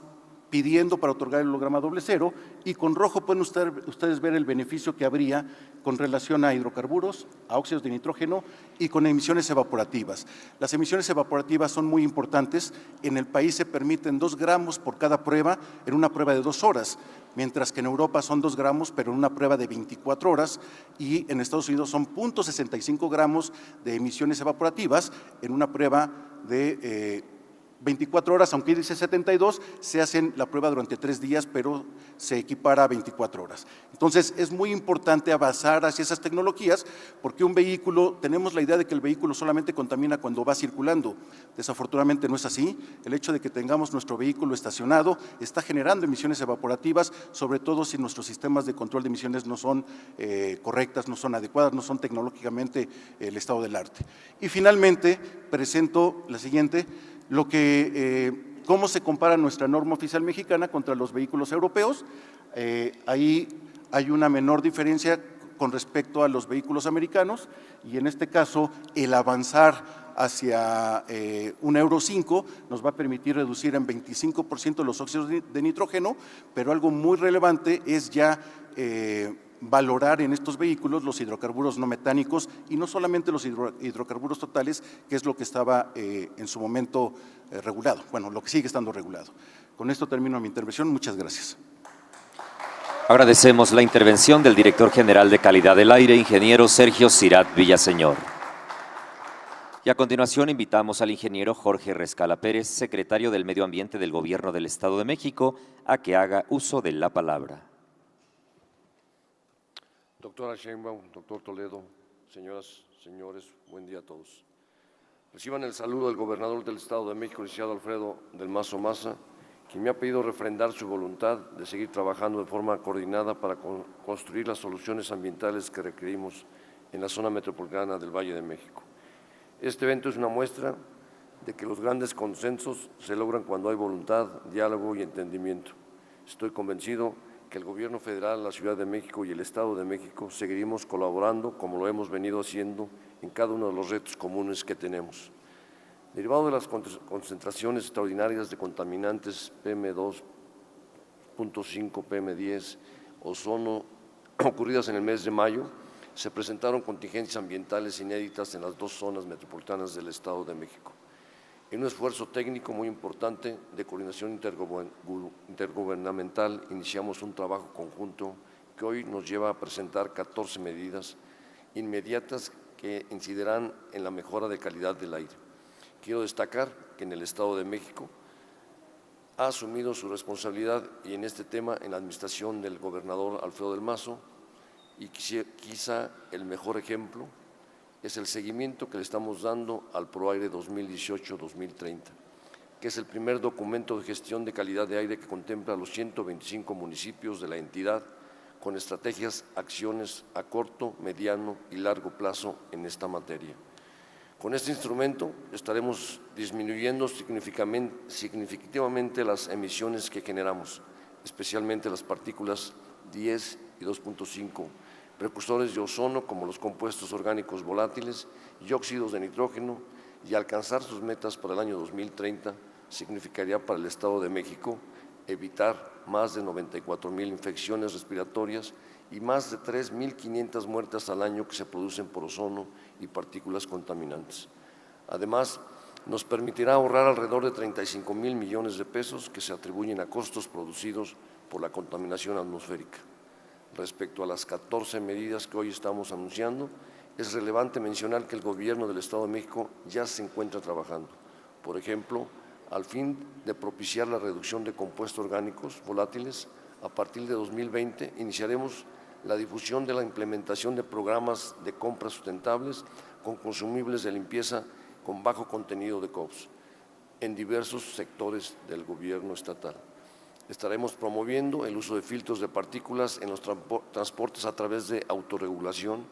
pidiendo para otorgar el holograma doble cero, y con rojo pueden ustedes ver el beneficio que habría con relación a hidrocarburos, a óxidos de nitrógeno y con emisiones evaporativas. Las emisiones evaporativas son muy importantes. En el país se permiten 2 gramos por cada prueba en una prueba de 2 horas, mientras que en Europa son 2 gramos, pero en una prueba de 24 horas, y en Estados Unidos son 0.65 gramos de emisiones evaporativas en una prueba de 24 horas, aunque dice 72, se hacen la prueba durante 3 días, pero se equipara a 24 horas. Entonces, es muy importante avanzar hacia esas tecnologías, porque un vehículo, tenemos la idea de que el vehículo solamente contamina cuando va circulando. Desafortunadamente no es así. El hecho de que tengamos nuestro vehículo estacionado está generando emisiones evaporativas, sobre todo si nuestros sistemas de control de emisiones no son correctas, no son adecuadas, no son tecnológicamente el estado del arte. Y finalmente, presento la siguiente, cómo se compara nuestra norma oficial mexicana contra los vehículos europeos. Ahí hay una menor diferencia con respecto a los vehículos americanos, y en este caso el avanzar hacia un Euro 5 nos va a permitir reducir en 25% los óxidos de nitrógeno, pero algo muy relevante es ya valorar en estos vehículos los hidrocarburos no metánicos, y no solamente los hidrocarburos totales, que es lo que estaba en su momento regulado, bueno, lo que sigue estando regulado. Con esto termino mi intervención. Muchas gracias. Agradecemos la intervención del Director General de Calidad del Aire, ingeniero Sergio Sirat Villaseñor. Y a continuación invitamos al ingeniero Jorge Rescala Pérez, secretario del Medio Ambiente del Gobierno del Estado de México, a que haga uso de la palabra. Doctora Sheinbaum, doctor Toledo, señoras, señores, buen día a todos. Reciban el saludo del gobernador del Estado de México, licenciado Alfredo del Mazo Maza, quien me ha pedido refrendar su voluntad de seguir trabajando de forma coordinada para construir las soluciones ambientales que requerimos en la zona metropolitana del Valle de México. Este evento es una muestra de que los grandes consensos se logran cuando hay voluntad, diálogo y entendimiento. Estoy convencido que el Gobierno federal, la Ciudad de México y el Estado de México seguiremos colaborando como lo hemos venido haciendo en cada uno de los retos comunes que tenemos. Derivado de las concentraciones extraordinarias de contaminantes PM2.5, PM10, ozono ocurridas en el mes de mayo, se presentaron contingencias ambientales inéditas en las dos zonas metropolitanas del Estado de México. En un esfuerzo técnico muy importante de coordinación intergubernamental, iniciamos un trabajo conjunto que hoy nos lleva a presentar 14 medidas inmediatas que incidirán en la mejora de calidad del aire. Quiero destacar que en el Estado de México ha asumido su responsabilidad y en este tema en la administración del gobernador Alfredo del Mazo, y quizá el mejor ejemplo es el seguimiento que le estamos dando al ProAire 2018-2030, que es el primer documento de gestión de calidad de aire que contempla a los 125 municipios de la entidad con estrategias, acciones a corto, mediano y largo plazo en esta materia. Con este instrumento estaremos disminuyendo significativamente las emisiones que generamos, especialmente las partículas 10 y 2.5, precursores de ozono como los compuestos orgánicos volátiles y óxidos de nitrógeno, y alcanzar sus metas para el año 2030 significaría para el Estado de México evitar más de 94,000 infecciones respiratorias y más de 3,500 muertes al año que se producen por ozono y partículas contaminantes. Además, nos permitirá ahorrar alrededor de 35,000 millones de pesos que se atribuyen a costos producidos por la contaminación atmosférica. Respecto a las 14 medidas que hoy estamos anunciando, es relevante mencionar que el Gobierno del Estado de México ya se encuentra trabajando. Por ejemplo, al fin de propiciar la reducción de compuestos orgánicos volátiles, a partir de 2020 iniciaremos la difusión de la implementación de programas de compras sustentables con consumibles de limpieza con bajo contenido de COPS en diversos sectores del gobierno estatal. Estaremos promoviendo el uso de filtros de partículas en los transportes a través de autorregulación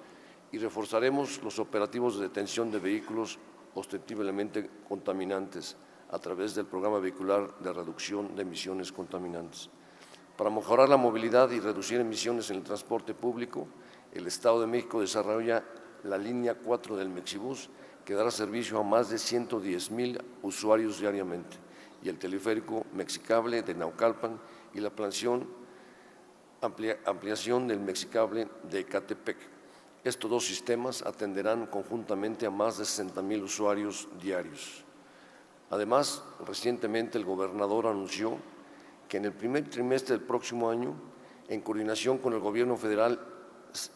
y reforzaremos los operativos de detención de vehículos ostensiblemente contaminantes a través del programa vehicular de reducción de emisiones contaminantes. Para mejorar la movilidad y reducir emisiones en el transporte público, el Estado de México desarrolla la línea 4 del Mexibus, que dará servicio a más de 110,000 usuarios diariamente, y el teleférico Mexicable de Naucalpan y la ampliación del Mexicable de Ecatepec. Estos dos sistemas atenderán conjuntamente a más de 60,000 usuarios diarios. Además, recientemente el gobernador anunció que en el primer trimestre del próximo año, en coordinación con el Gobierno federal,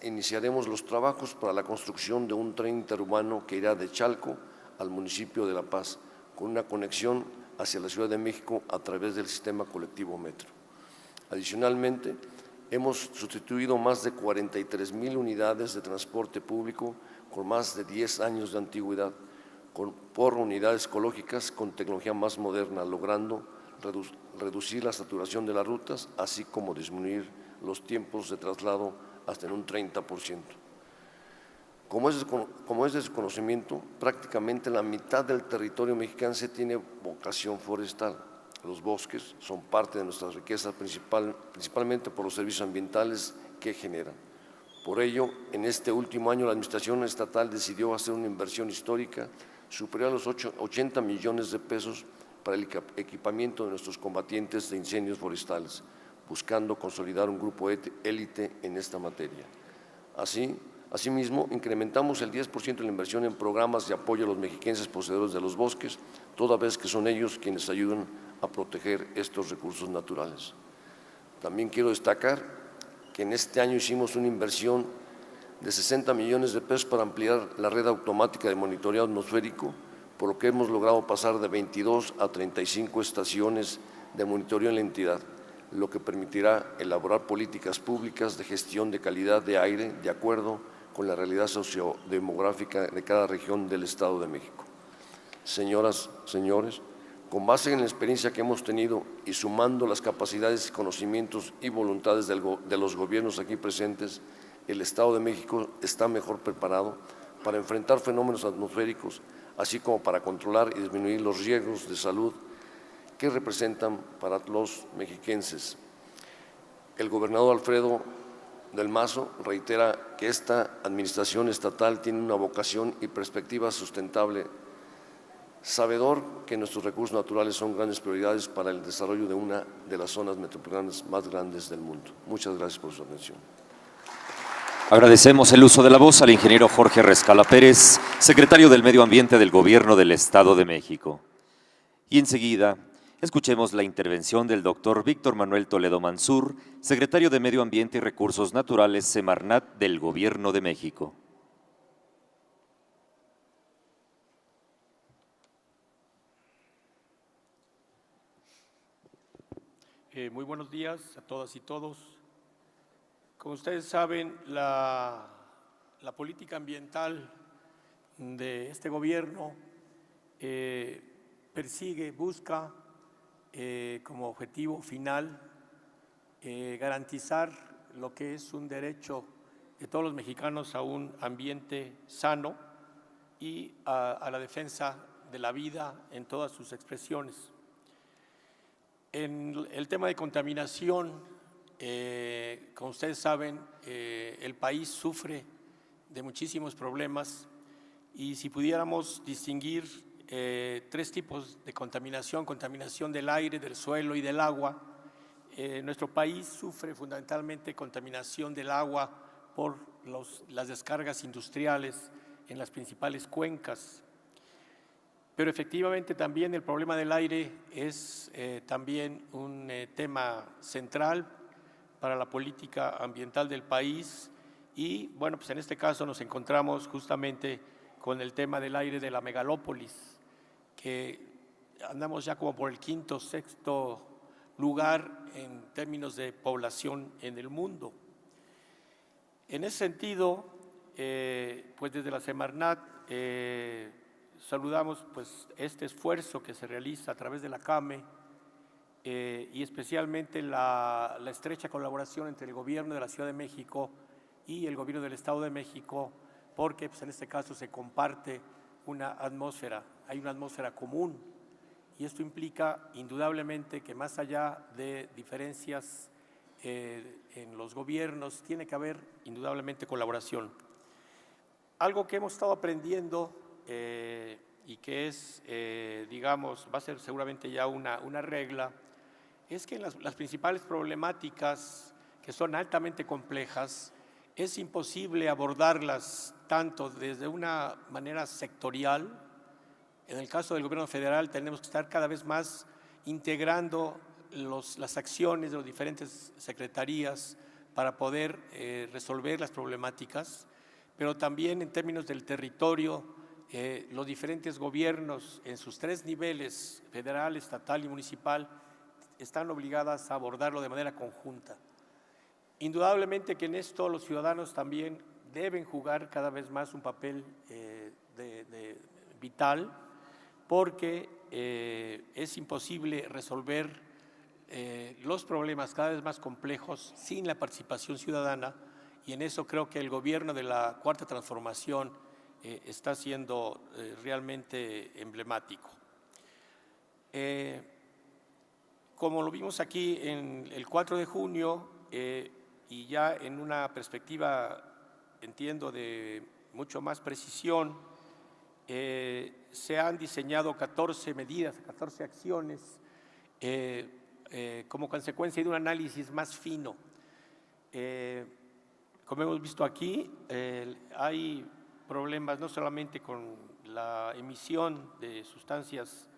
iniciaremos los trabajos para la construcción de un tren interurbano que irá de Chalco al municipio de La Paz, con una conexión hacia la Ciudad de México a través del sistema colectivo Metro. Adicionalmente, hemos sustituido más de 43,000 unidades de transporte público con más de 10 años de antigüedad por unidades ecológicas con tecnología más moderna, logrando reducir la saturación de las rutas, así como disminuir los tiempos de traslado hasta en un 30%. Como es de su conocimiento, prácticamente la mitad del territorio mexicano tiene vocación forestal. Los bosques son parte de nuestra riqueza principalmente por los servicios ambientales que generan. Por ello, en este último año la Administración Estatal decidió hacer una inversión histórica superior a los 80 millones de pesos para el equipamiento de nuestros combatientes de incendios forestales, buscando consolidar un grupo élite en esta materia. Asimismo, incrementamos el 10% de la inversión en programas de apoyo a los mexiquenses poseedores de los bosques, toda vez que son ellos quienes ayudan a proteger estos recursos naturales. También quiero destacar que en este año hicimos una inversión de 60 millones de pesos para ampliar la red automática de monitoreo atmosférico, por lo que hemos logrado pasar de 22 a 35 estaciones de monitoreo en la entidad. lo que permitirá elaborar políticas públicas de gestión de calidad de aire de acuerdo con la realidad sociodemográfica de cada región del Estado de México. Señoras, señores, con base en la experiencia que hemos tenido y sumando las capacidades, conocimientos y voluntades de los gobiernos aquí presentes, el Estado de México está mejor preparado para enfrentar fenómenos atmosféricos, así como para controlar y disminuir los riesgos de salud que representan para los mexiquenses. El gobernador Alfredo del Mazo reitera que esta administración estatal tiene una vocación y perspectiva sustentable, sabedor que nuestros recursos naturales son grandes prioridades para el desarrollo de una de las zonas metropolitanas más grandes del mundo. Muchas gracias por su atención. Agradecemos el uso de la voz al ingeniero Jorge Rescala Pérez, secretario del Medio Ambiente del Gobierno del Estado de México. Y enseguida, escuchemos la intervención del doctor Víctor Manuel Toledo Mansur, secretario de Medio Ambiente y Recursos Naturales, Semarnat del Gobierno de México. Muy buenos días a todas y todos. Como ustedes saben, la política ambiental de este gobierno busca como objetivo final garantizar lo que es un derecho de todos los mexicanos a un ambiente sano y a la defensa de la vida en todas sus expresiones. En el tema de contaminación, como ustedes saben, el país sufre de muchísimos problemas y si pudiéramos distinguir tres tipos de contaminación: contaminación del aire, del suelo y del agua. Nuestro país sufre fundamentalmente contaminación del agua por las descargas industriales en las principales cuencas. Pero efectivamente también el problema del aire es también un tema central para la política ambiental del país y bueno, pues en este caso nos encontramos justamente con el tema del aire de la megalópolis, que andamos ya como por el quinto, sexto lugar en términos de población en el mundo. En ese sentido, pues desde la Semarnat saludamos pues este esfuerzo que se realiza a través de la CAME y especialmente la estrecha colaboración entre el gobierno de la Ciudad de México y el gobierno del Estado de México, porque pues, en este caso se comparte una atmósfera, hay una atmósfera común y esto implica indudablemente que más allá de diferencias en los gobiernos tiene que haber indudablemente colaboración. Algo que hemos estado aprendiendo y que es, digamos, va a ser seguramente ya una regla, es que en las principales problemáticas que son altamente complejas, es imposible abordarlas tanto desde una manera sectorial. En el caso del gobierno federal tenemos que estar cada vez más integrando las acciones de las diferentes secretarías para poder resolver las problemáticas, pero también en términos del territorio, los diferentes gobiernos en sus tres niveles, federal, estatal y municipal, están obligadas a abordarlo de manera conjunta. Indudablemente que en esto los ciudadanos también deben jugar cada vez más un papel vital, porque es imposible resolver los problemas cada vez más complejos sin la participación ciudadana, y en eso creo que el gobierno de la Cuarta Transformación está siendo realmente emblemático. Como lo vimos aquí en el 4 de junio, y ya en una perspectiva, entiendo, de mucho más precisión, se han diseñado 14 medidas, 14 acciones, como consecuencia de un análisis más fino. Como hemos visto aquí, hay problemas no solamente con la emisión de sustancias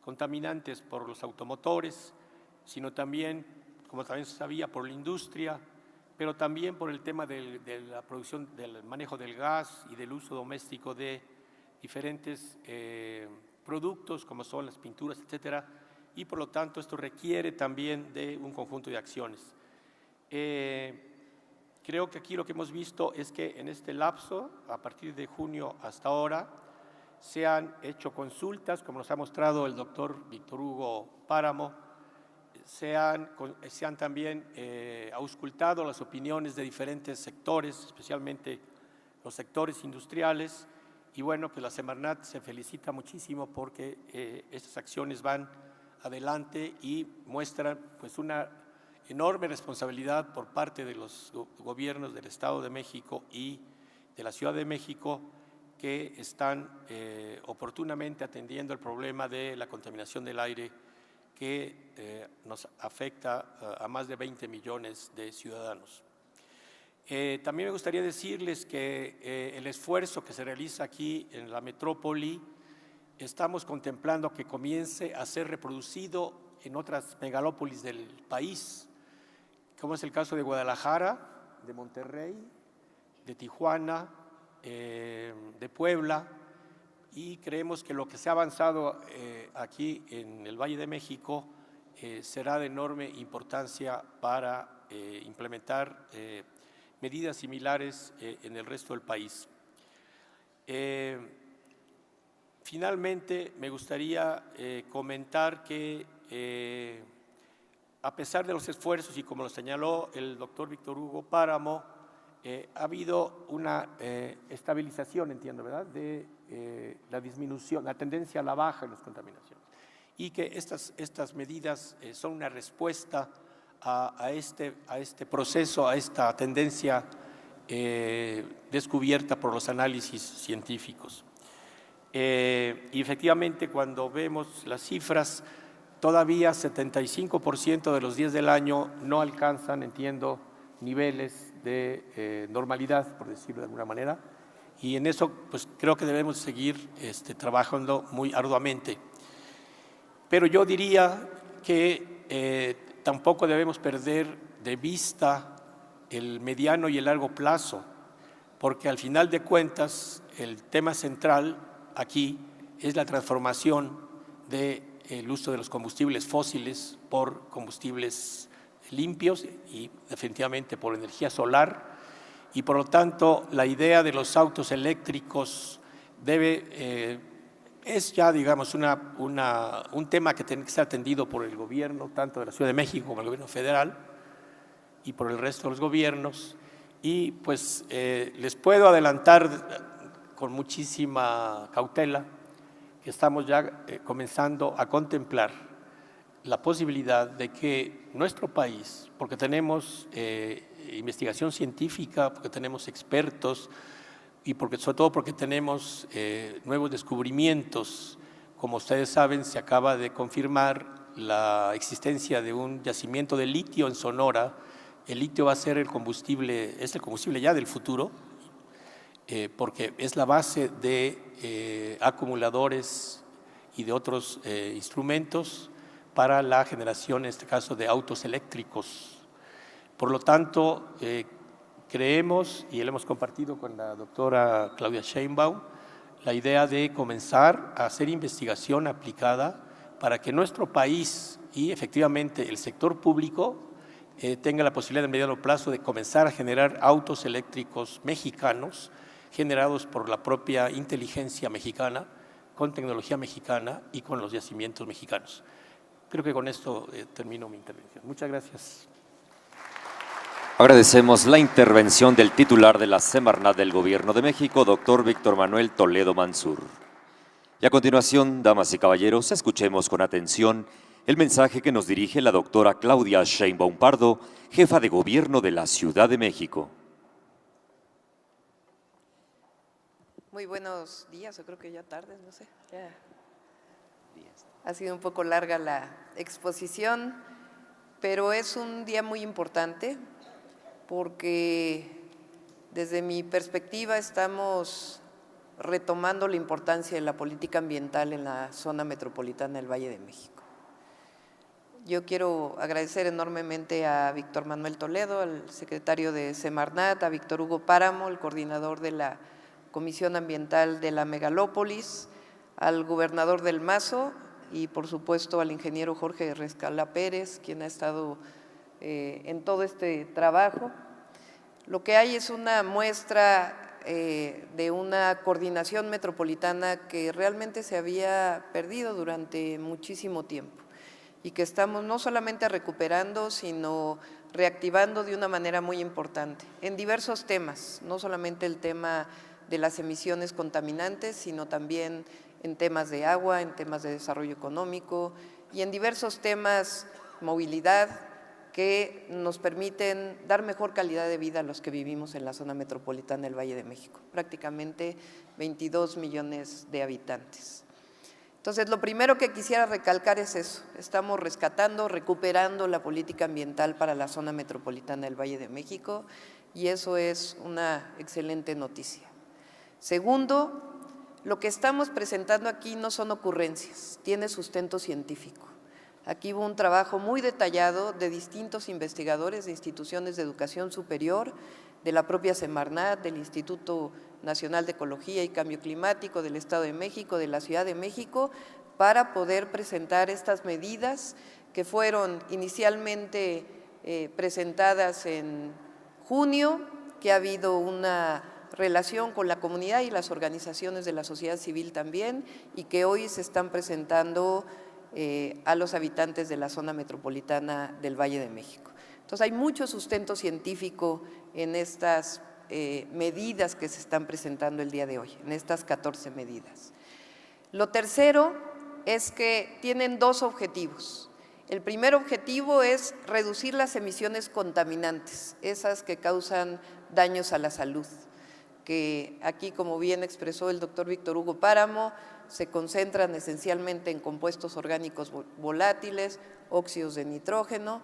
contaminantes por los automotores, sino también, como también se sabía, por la industria, pero también por el tema de la producción, del manejo del gas y del uso doméstico de diferentes productos, como son las pinturas, etcétera, y por lo tanto esto requiere también de un conjunto de acciones. Creo que aquí lo que hemos visto es que en este lapso, a partir de junio hasta ahora, se han hecho consultas, como nos ha mostrado el doctor Víctor Hugo Páramo, se han también auscultado las opiniones de diferentes sectores, especialmente los sectores industriales, y bueno, pues la Semarnat se felicita muchísimo porque estas acciones van adelante y muestran pues una enorme responsabilidad por parte de los gobiernos del Estado de México y de la Ciudad de México, que están oportunamente atendiendo el problema de la contaminación del aire que nos afecta a más de 20 millones de ciudadanos. También me gustaría decirles que el esfuerzo que se realiza aquí en la metrópoli, estamos contemplando que comience a ser reproducido en otras megalópolis del país, como es el caso de Guadalajara, de Monterrey, de Tijuana, de Puebla, y creemos que lo que se ha avanzado aquí en el Valle de México será de enorme importancia para implementar medidas similares en el resto del país. Finalmente, me gustaría comentar que a pesar de los esfuerzos, y como lo señaló el doctor Víctor Hugo Páramo, ha habido una estabilización, entiendo, ¿verdad?, de la disminución, la tendencia a la baja en las contaminaciones, y que estas medidas son una respuesta a este proceso, a esta tendencia descubierta por los análisis científicos. Y efectivamente, cuando vemos las cifras, todavía 75% de los días del año no alcanzan, entiendo, niveles de normalidad, por decirlo de alguna manera, y en eso pues creo que debemos seguir trabajando muy arduamente. Pero yo diría que tampoco debemos perder de vista el mediano y el largo plazo, porque al final de cuentas el tema central aquí es la transformación del uso de los combustibles fósiles por combustibles limpios y definitivamente por energía solar, y por lo tanto la idea de los autos eléctricos es ya, digamos, un tema que tiene que ser atendido por el gobierno, tanto de la Ciudad de México como el gobierno federal y por el resto de los gobiernos. Y pues les puedo adelantar con muchísima cautela que estamos ya comenzando a contemplar la posibilidad de que nuestro país, porque tenemos investigación científica, porque tenemos expertos y sobre todo porque tenemos nuevos descubrimientos, como ustedes saben, se acaba de confirmar la existencia de un yacimiento de litio en Sonora. El litio va a ser el combustible ya del futuro, porque es la base de acumuladores y de otros instrumentos para la generación, en este caso, de autos eléctricos. Por lo tanto, creemos, y lo hemos compartido con la doctora Claudia Sheinbaum, la idea de comenzar a hacer investigación aplicada para que nuestro país y efectivamente el sector público tenga la posibilidad de mediano plazo de comenzar a generar autos eléctricos mexicanos generados por la propia inteligencia mexicana, con tecnología mexicana y con los yacimientos mexicanos. Creo que con esto termino mi intervención. Muchas gracias. Agradecemos la intervención del titular de la Semarnat del Gobierno de México, doctor Víctor Manuel Toledo Mansur. Y a continuación, damas y caballeros, escuchemos con atención el mensaje que nos dirige la doctora Claudia Sheinbaum Pardo, jefa de Gobierno de la Ciudad de México. Muy buenos días, o creo que ya tardes, no sé. Ya. Ha sido un poco larga la exposición, pero es un día muy importante porque desde mi perspectiva estamos retomando la importancia de la política ambiental en la zona metropolitana del Valle de México. Yo quiero agradecer enormemente a Víctor Manuel Toledo, al secretario de Semarnat, a Víctor Hugo Páramo, el coordinador de la Comisión Ambiental de la Megalópolis, al gobernador del Mazo, y por supuesto al ingeniero Jorge Rescala Pérez, quien ha estado en todo este trabajo. Lo que hay es una muestra de una coordinación metropolitana que realmente se había perdido durante muchísimo tiempo y que estamos no solamente recuperando, sino reactivando de una manera muy importante en diversos temas, no solamente el tema de las emisiones contaminantes, sino también en temas de agua, en temas de desarrollo económico y en diversos temas, movilidad, que nos permiten dar mejor calidad de vida a los que vivimos en la zona metropolitana del Valle de México, prácticamente 22 millones de habitantes. Entonces, lo primero que quisiera recalcar es eso, estamos rescatando, recuperando la política ambiental para la zona metropolitana del Valle de México y eso es una excelente noticia. Segundo, lo que estamos presentando aquí no son ocurrencias, tiene sustento científico. Aquí hubo un trabajo muy detallado de distintos investigadores de instituciones de educación superior, de la propia Semarnat, del Instituto Nacional de Ecología y Cambio Climático, del Estado de México, de la Ciudad de México, para poder presentar estas medidas que fueron inicialmente presentadas en junio, que ha habido una relación con la comunidad y las organizaciones de la sociedad civil también, y que hoy se están presentando a los habitantes de la zona metropolitana del Valle de México. Entonces, hay mucho sustento científico en estas medidas que se están presentando el día de hoy, en estas 14 medidas. Lo tercero es que tienen dos objetivos. El primer objetivo es reducir las emisiones contaminantes, esas que causan daños a la salud, que aquí, como bien expresó el doctor Víctor Hugo Páramo, se concentran esencialmente en compuestos orgánicos volátiles, óxidos de nitrógeno,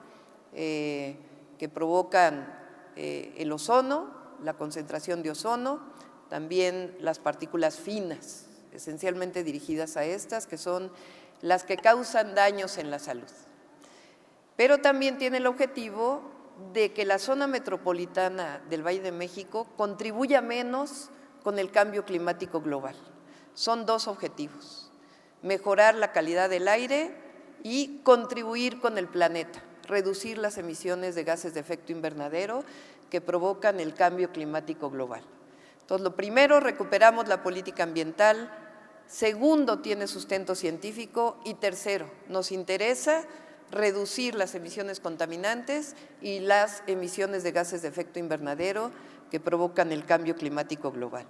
que provocan el ozono, la concentración de ozono, también las partículas finas, esencialmente dirigidas a estas, que son las que causan daños en la salud. Pero también tiene el objetivo de que la zona metropolitana del Valle de México contribuya menos con el cambio climático global. Son dos objetivos, mejorar la calidad del aire y contribuir con el planeta, reducir las emisiones de gases de efecto invernadero que provocan el cambio climático global. Entonces, lo primero, recuperamos la política ambiental. Segundo, tiene sustento científico. Y tercero, nos interesa reducir las emisiones contaminantes y las emisiones de gases de efecto invernadero que provocan el cambio climático global.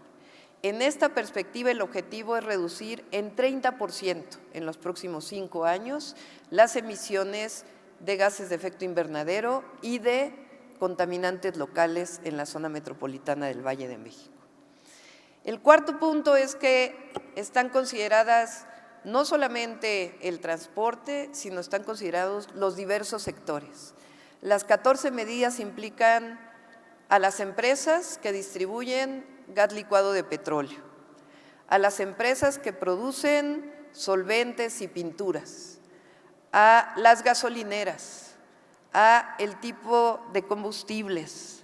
En esta perspectiva, el objetivo es reducir en 30% en los próximos 5 años las emisiones de gases de efecto invernadero y de contaminantes locales en la zona metropolitana del Valle de México. El cuarto punto es que están consideradas no solamente el transporte, sino están considerados los diversos sectores. Las 14 medidas implican a las empresas que distribuyen gas licuado de petróleo, a las empresas que producen solventes y pinturas, a las gasolineras, a el tipo de combustibles,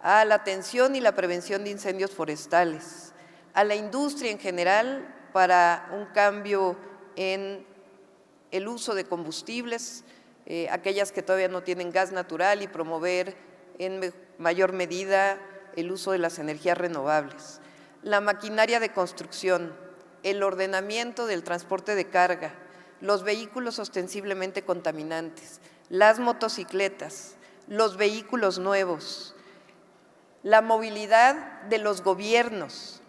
a la atención y la prevención de incendios forestales, a la industria en general para un cambio en el uso de combustibles, aquellas que todavía no tienen gas natural y promover en mayor medida el uso de las energías renovables, la maquinaria de construcción, el ordenamiento del transporte de carga, los vehículos ostensiblemente contaminantes, las motocicletas, los vehículos nuevos, la movilidad de los gobiernos,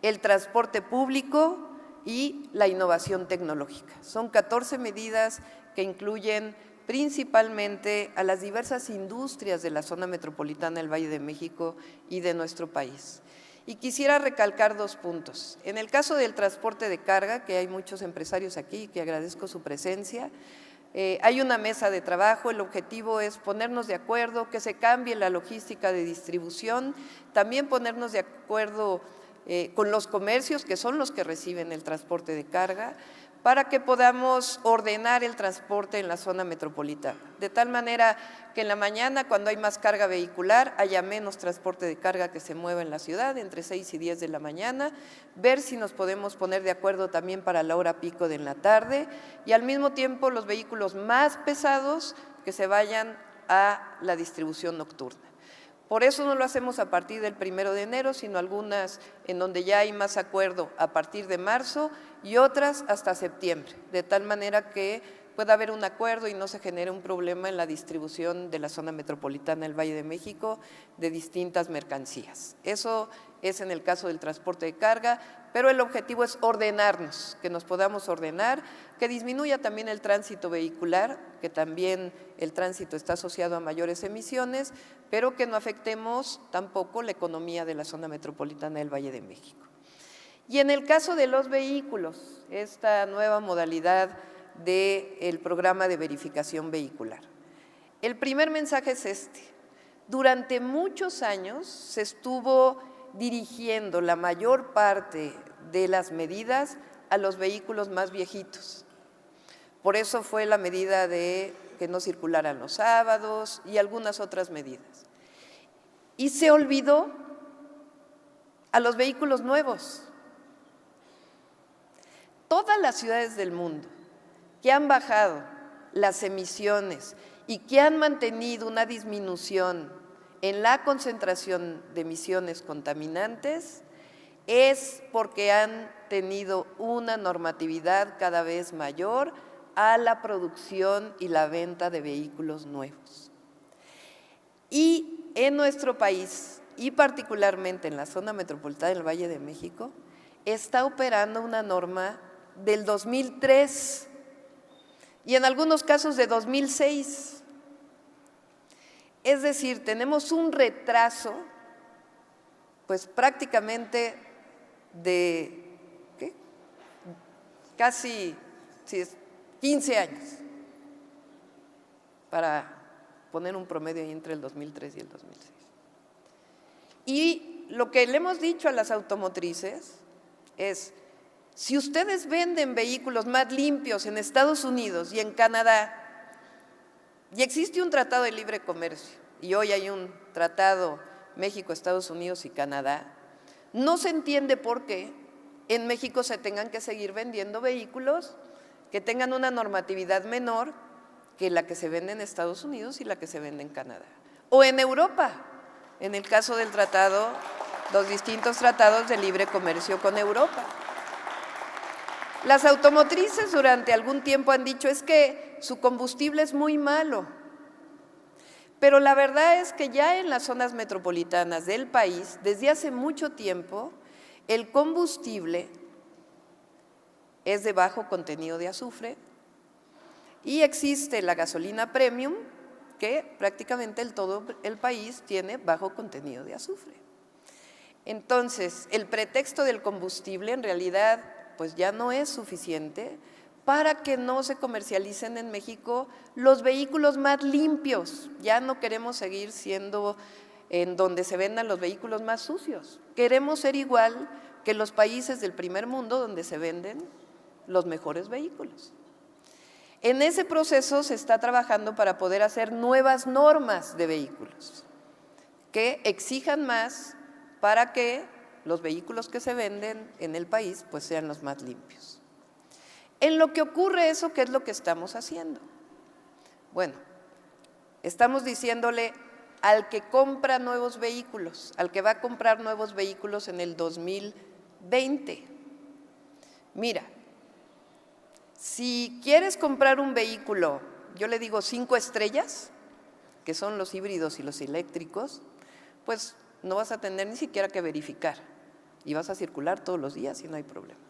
el transporte público y la innovación tecnológica. Son 14 medidas que incluyen principalmente a las diversas industrias de la zona metropolitana del Valle de México y de nuestro país. Y quisiera recalcar 2 puntos. En el caso del transporte de carga, que hay muchos empresarios aquí, que agradezco su presencia, hay una mesa de trabajo, el objetivo es ponernos de acuerdo, que se cambie la logística de distribución, también ponernos de acuerdo con los comercios, que son los que reciben el transporte de carga, para que podamos ordenar el transporte en la zona metropolitana, de tal manera que en la mañana, cuando hay más carga vehicular, haya menos transporte de carga que se mueva en la ciudad, entre 6 y 10 de la mañana, ver si nos podemos poner de acuerdo también para la hora pico de la tarde, y al mismo tiempo los vehículos más pesados que se vayan a la distribución nocturna. Por eso no lo hacemos a partir del 1 de enero, sino algunas en donde ya hay más acuerdo a partir de marzo y otras hasta septiembre, de tal manera que pueda haber un acuerdo y no se genere un problema en la distribución de la zona metropolitana del Valle de México de distintas mercancías. Eso es en el caso del transporte de carga, pero el objetivo es ordenarnos, que nos podamos ordenar, que disminuya también el tránsito vehicular, que también el tránsito está asociado a mayores emisiones, pero que no afectemos tampoco la economía de la zona metropolitana del Valle de México. Y en el caso de los vehículos, esta nueva modalidad del programa de verificación vehicular. El primer mensaje es este: durante muchos años se estuvo dirigiendo la mayor parte de las medidas a los vehículos más viejitos. Por eso fue la medida de que no circularan los sábados y algunas otras medidas. Y se olvidó a los vehículos nuevos. Todas las ciudades del mundo que han bajado las emisiones y que han mantenido una disminución en la concentración de emisiones contaminantes es porque han tenido una normatividad cada vez mayor a la producción y la venta de vehículos nuevos. Y en nuestro país, y particularmente en la zona metropolitana del Valle de México, está operando una norma del 2003 y en algunos casos de 2006. Es decir, tenemos un retraso, pues prácticamente de casi 15 años, para poner un promedio ahí entre el 2003 y el 2006. Y lo que le hemos dicho a las automotrices es: si ustedes venden vehículos más limpios en Estados Unidos y en Canadá, y existe un tratado de libre comercio, y hoy hay un tratado México, Estados Unidos y Canadá, no se entiende por qué en México se tengan que seguir vendiendo vehículos que tengan una normatividad menor que la que se vende en Estados Unidos y la que se vende en Canadá. O en Europa, en el caso del tratado, los distintos tratados de libre comercio con Europa. Las automotrices durante algún tiempo han dicho: es que su combustible es muy malo. Pero la verdad es que ya en las zonas metropolitanas del país, desde hace mucho tiempo, el combustible es de bajo contenido de azufre y existe la gasolina premium, que prácticamente todo el país tiene bajo contenido de azufre. Entonces, el pretexto del combustible en realidad pues ya no es suficiente para que no se comercialicen en México los vehículos más limpios. Ya no queremos seguir siendo en donde se vendan los vehículos más sucios. Queremos ser igual que los países del primer mundo donde se venden los mejores vehículos. En ese proceso se está trabajando para poder hacer nuevas normas de vehículos que exijan más para que los vehículos que se venden en el país pues sean los más limpios. En lo que ocurre eso, ¿qué es lo que estamos haciendo? Bueno, estamos diciéndole al que compra nuevos vehículos, al que va a comprar nuevos vehículos en el 2020, mira, si quieres comprar un vehículo, yo le digo 5 estrellas, que son los híbridos y los eléctricos, pues no vas a tener ni siquiera que verificar y vas a circular todos los días y no hay problema.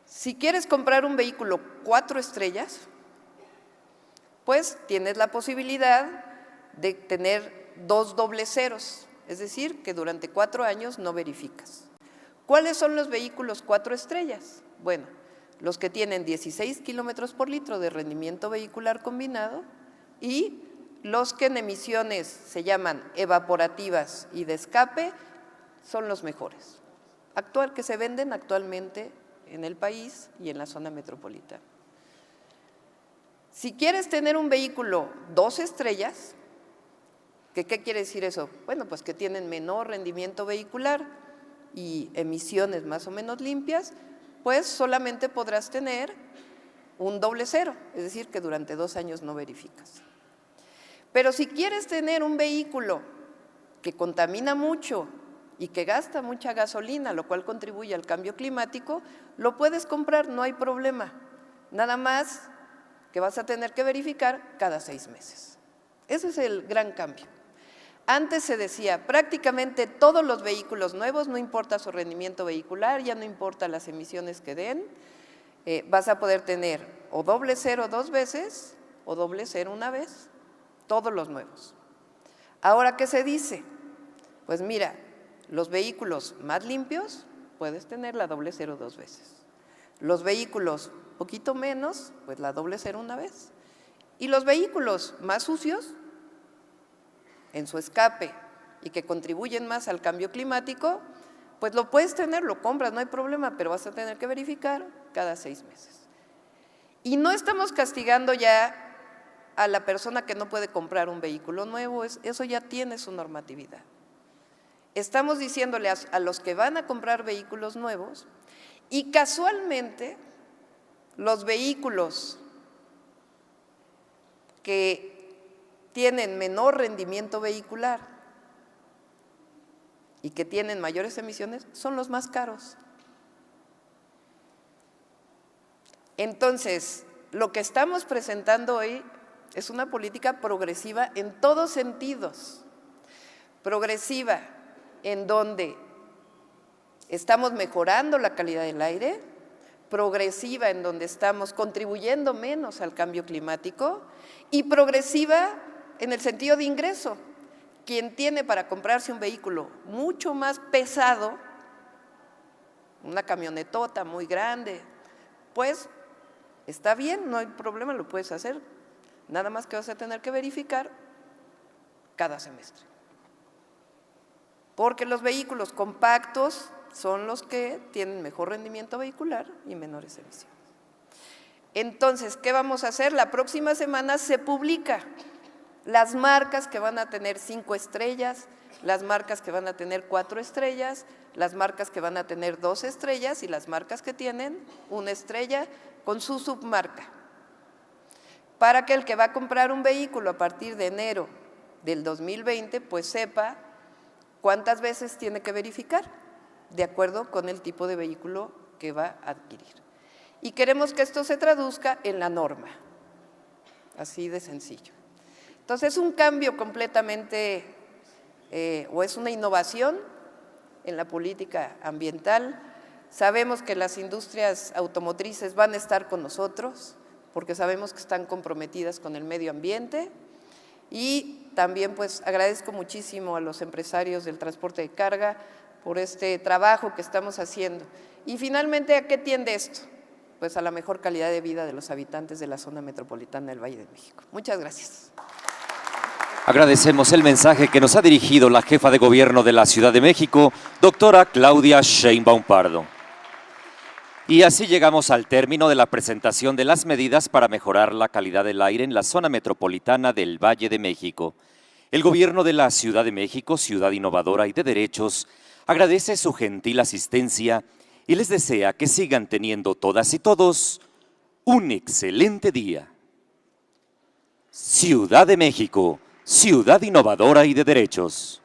Si quieres comprar un vehículo 4 estrellas, pues tienes la posibilidad de tener 2 dobles ceros, es decir, que durante 4 años no verificas. ¿Cuáles son los vehículos 4 estrellas? Bueno, los que tienen 16 kilómetros por litro de rendimiento vehicular combinado y los que en emisiones se llaman evaporativas y de escape son los mejores, que se venden actualmente en el país y en la zona metropolitana. Si quieres tener un vehículo 2 estrellas, ¿qué quiere decir eso? Bueno, pues que tienen menor rendimiento vehicular y emisiones más o menos limpias, pues solamente podrás tener un 00, es decir, que durante 2 años no verificas. Pero si quieres tener un vehículo que contamina mucho y que gasta mucha gasolina, lo cual contribuye al cambio climático, lo puedes comprar, no hay problema. Nada más que vas a tener que verificar cada 6 meses. Ese es el gran cambio. Antes se decía, prácticamente todos los vehículos nuevos, no importa su rendimiento vehicular, ya no importa las emisiones que den, vas a poder tener o 00 2 veces o 00 una vez, todos los nuevos. Ahora, ¿qué se dice? Pues mira, los vehículos más limpios puedes tener la 00 2 veces. Los vehículos poquito menos, pues la 00 una vez. Y los vehículos más sucios, en su escape y que contribuyen más al cambio climático, pues lo puedes tener, lo compras, no hay problema, pero vas a tener que verificar cada 6 meses. Y no estamos castigando ya a la persona que no puede comprar un vehículo nuevo, eso ya tiene su normatividad. Estamos diciéndole a los que van a comprar vehículos nuevos, y casualmente los vehículos que tienen menor rendimiento vehicular y que tienen mayores emisiones son los más caros. Entonces, lo que estamos presentando hoy es una política progresiva en todos sentidos. Progresiva en donde estamos mejorando la calidad del aire, progresiva en donde estamos contribuyendo menos al cambio climático y progresiva en el sentido de ingreso. Quien tiene para comprarse un vehículo mucho más pesado, una camionetota muy grande, pues está bien, no hay problema, lo puedes hacer. Nada más que vas a tener que verificar cada semestre. Porque los vehículos compactos son los que tienen mejor rendimiento vehicular y menores emisiones. Entonces, ¿qué vamos a hacer? La próxima semana se publica las marcas que van a tener 5 estrellas, las marcas que van a tener 4 estrellas, las marcas que van a tener 2 estrellas y las marcas que tienen 1 estrella con su submarca. Para que el que va a comprar un vehículo a partir de enero del 2020, pues sepa cuántas veces tiene que verificar, de acuerdo con el tipo de vehículo que va a adquirir. Y queremos que esto se traduzca en la norma, así de sencillo. Entonces, es un cambio completamente, o es una innovación en la política ambiental. Sabemos que las industrias automotrices van a estar con nosotros, porque sabemos que están comprometidas con el medio ambiente. Y también pues agradezco muchísimo a los empresarios del transporte de carga por este trabajo que estamos haciendo. Y finalmente, ¿a qué tiende esto? Pues a la mejor calidad de vida de los habitantes de la zona metropolitana del Valle de México. Muchas gracias. Agradecemos el mensaje que nos ha dirigido la jefa de gobierno de la Ciudad de México, doctora Claudia Sheinbaum Pardo. Y así llegamos al término de la presentación de las medidas para mejorar la calidad del aire en la zona metropolitana del Valle de México. El gobierno de la Ciudad de México, ciudad innovadora y de derechos, agradece su gentil asistencia y les desea que sigan teniendo todas y todos un excelente día. Ciudad de México, ciudad innovadora y de derechos.